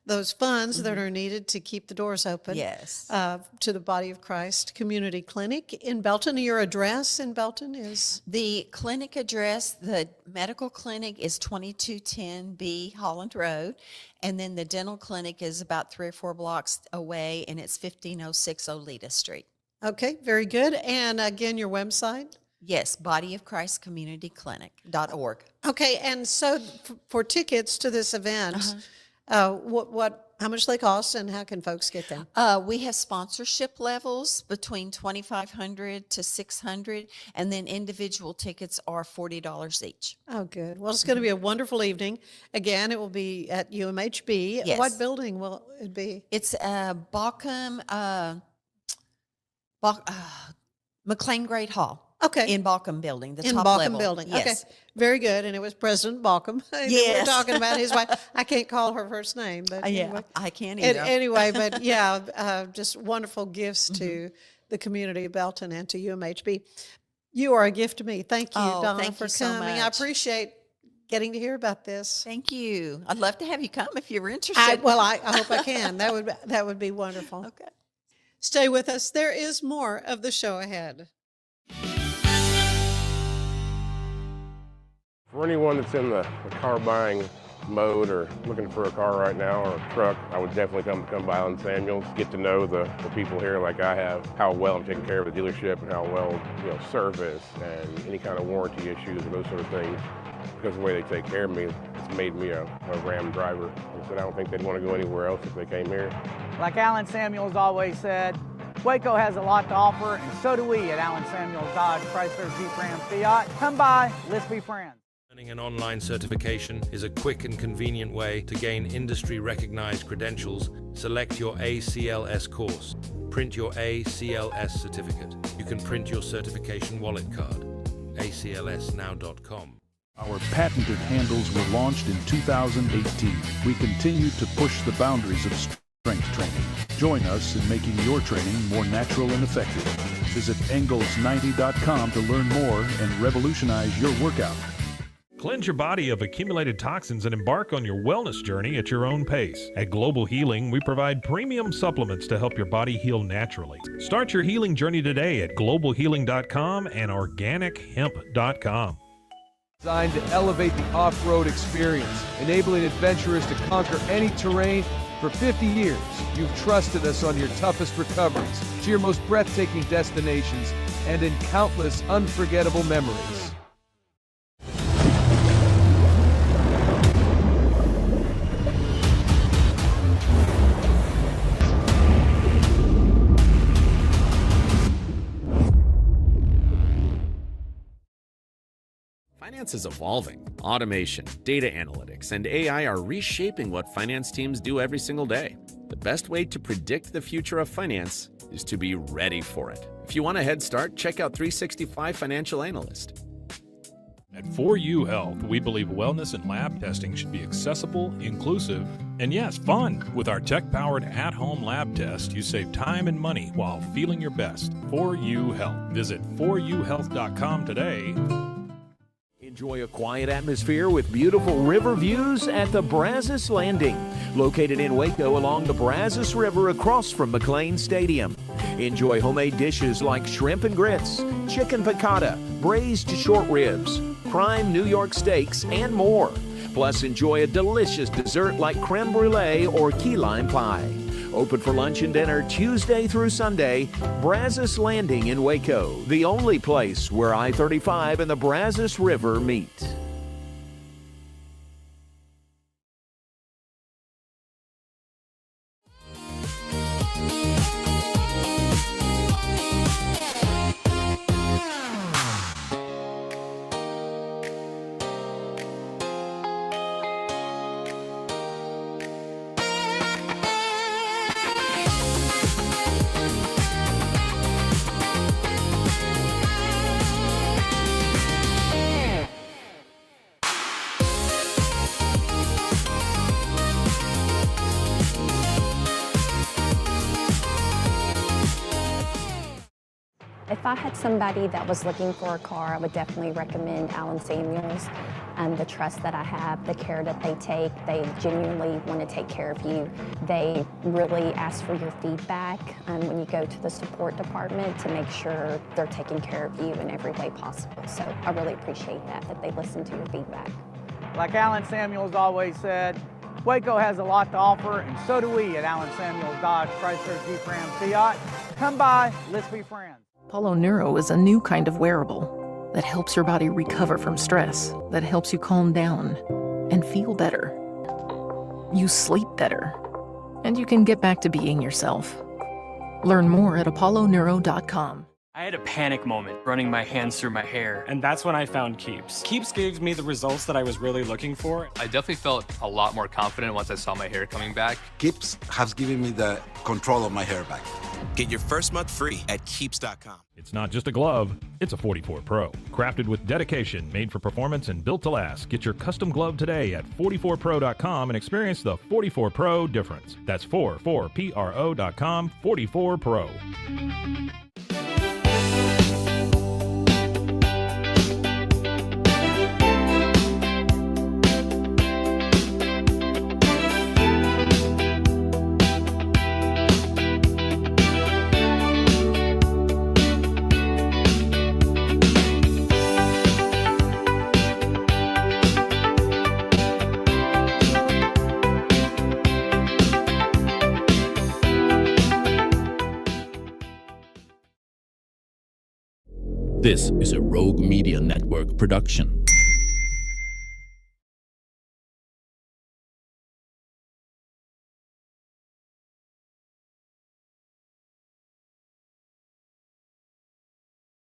[SPEAKER 2] those funds that are needed to keep the doors open.
[SPEAKER 11] Yes.
[SPEAKER 2] To the Body of Christ Community Clinic in Belton. Your address in Belton is?
[SPEAKER 11] The clinic address, the medical clinic is 2210B Holland Road, and then the dental clinic is about 3 or 4 blocks away, and it's 1506 Oleta Street.
[SPEAKER 2] Okay, very good. And again, your website?
[SPEAKER 11] Yes, bodyofchristcommunityclinic.org.
[SPEAKER 2] Okay, and so for tickets to this event, how much they cost and how can folks get them?
[SPEAKER 11] We have sponsorship levels between $2,500 to $600, and then individual tickets are $40 each.
[SPEAKER 2] Oh, good. Well, it's going to be a wonderful evening. Again, it will be at UMHB.
[SPEAKER 11] Yes.
[SPEAKER 2] What building will it be?
[SPEAKER 11] It's Bauckham, McLean Great Hall.
[SPEAKER 2] Okay.
[SPEAKER 11] In Balcom Building, the
[SPEAKER 2] In
[SPEAKER 11] top
[SPEAKER 2] Balcom
[SPEAKER 11] level.
[SPEAKER 2] Building.
[SPEAKER 11] Yes.
[SPEAKER 2] Okay. Very good. And it was President Balcom.
[SPEAKER 11] Yes.
[SPEAKER 2] We're talking about his wife. I can't call her first name, but
[SPEAKER 11] Yeah,
[SPEAKER 2] anyway.
[SPEAKER 11] I can't
[SPEAKER 2] And
[SPEAKER 11] either.
[SPEAKER 2] anyway, but yeah, just wonderful gifts
[SPEAKER 11] Mm-hmm.
[SPEAKER 2] to the community of Belton and to UMHB. You are a gift to me. Thank you,
[SPEAKER 11] Oh,
[SPEAKER 2] Donna,
[SPEAKER 11] thank
[SPEAKER 2] for
[SPEAKER 11] you so
[SPEAKER 2] coming. I
[SPEAKER 11] much.
[SPEAKER 2] appreciate getting to hear about this.
[SPEAKER 11] Thank you. I'd love to have you come if you're interested.
[SPEAKER 2] I hope I can. That would be wonderful.
[SPEAKER 11] Okay.
[SPEAKER 2] Stay with us. There is more of the show ahead.
[SPEAKER 12] For anyone that's in the car buying mode or looking for a car right now or a truck, I would definitely come by Allen Samuels, get to know the people here like I have, how well I'm taking care of the dealership and how well, service and any kind of warranty issues or those sort of things. Because of the way they take care of me, it's made me a Ram driver. I said I don't think they'd want to go anywhere else if they came here.
[SPEAKER 5] Like Alan Samuels always said, Waco has a lot to offer, and so do we at Alan Samuels Dodge, Chrysler, Jeep, Ram, Fiat. Come by, let's be friends.
[SPEAKER 6] Earning an online certification is a quick and convenient way to gain industry-recognized credentials. Select your ACLS course. Print your ACLS certificate. You can print your certification wallet card. aclsnow.com.
[SPEAKER 1] Our patented handles were launched in 2018. We continue to push the boundaries of strength training. Join us in making your training more natural and effective. Visit Engels90.com to learn more and revolutionize your workout.
[SPEAKER 7] Cleanse your body of accumulated toxins and embark on your wellness journey at your own pace. At Global Healing, we provide premium supplements to help your body heal naturally. Start your healing journey today at globalhealing.com and organichemp.com.
[SPEAKER 8] Designed to elevate the off-road experience, enabling adventurers to conquer any terrain. For 50 years, you've trusted us on your toughest recoveries, to your most breathtaking destinations, and in countless unforgettable memories.
[SPEAKER 13] Finance is evolving. Automation, data analytics, and AI are reshaping what finance teams do every single day. The best way to predict the future of finance is to be ready for it. If you want a head start, check out 365 Financial Analyst.
[SPEAKER 7] At 4U Health, we believe wellness and lab testing should be accessible, inclusive, and yes, fun. With our tech-powered at-home lab test, you save time and money while feeling your best. 4U Health. Visit 4uhealth.com today.
[SPEAKER 9] Enjoy a quiet atmosphere with beautiful river views at the Brazos Landing, located in Waco along the Brazos River across from McLean Stadium. Enjoy homemade dishes like shrimp and grits, chicken piccata, braised short ribs, prime New York steaks, and more. Plus, enjoy a delicious dessert like creme brulee or key lime pie. Open for lunch and dinner Tuesday through Sunday. Brazos Landing in Waco, the only place where I-35 and the Brazos River meet.
[SPEAKER 14] If I had somebody that was looking for a car, I would definitely recommend Alan Samuels. The trust that I have, the care that they take, they genuinely want to take care of you. They really ask for your feedback when you go to the support department to make sure they're taking care of you in every way possible. So I really appreciate that they listen to your feedback.
[SPEAKER 5] Like Alan Samuels always said, Waco has a lot to offer, and so do we at Alan Samuels Dodge, Chrysler, Jeep, Ram, Fiat. Come by, let's be friends.
[SPEAKER 15] Apollo Neuro is a new kind of wearable that helps your body recover from stress, that helps you calm down and feel better. You sleep better, and you can get back to being yourself. Learn more at apolloneuro.com.
[SPEAKER 16] I had a panic moment running my hands through my hair, and that's when I found Keeps. Keeps gave me the results that I was really looking for.
[SPEAKER 17] I definitely felt a lot more confident once I saw my hair coming back.
[SPEAKER 18] Keeps has given me the control of my hair back.
[SPEAKER 17] Get your first month free at Keeps.com.
[SPEAKER 7] It's not just a glove, it's a 44 Pro. Crafted with dedication, made for performance, and built to last. Get your custom glove today at 44pro.com and experience the 44 Pro difference. That's 44pro.com, 44 Pro.
[SPEAKER 18] This is a Rogue Media Network production.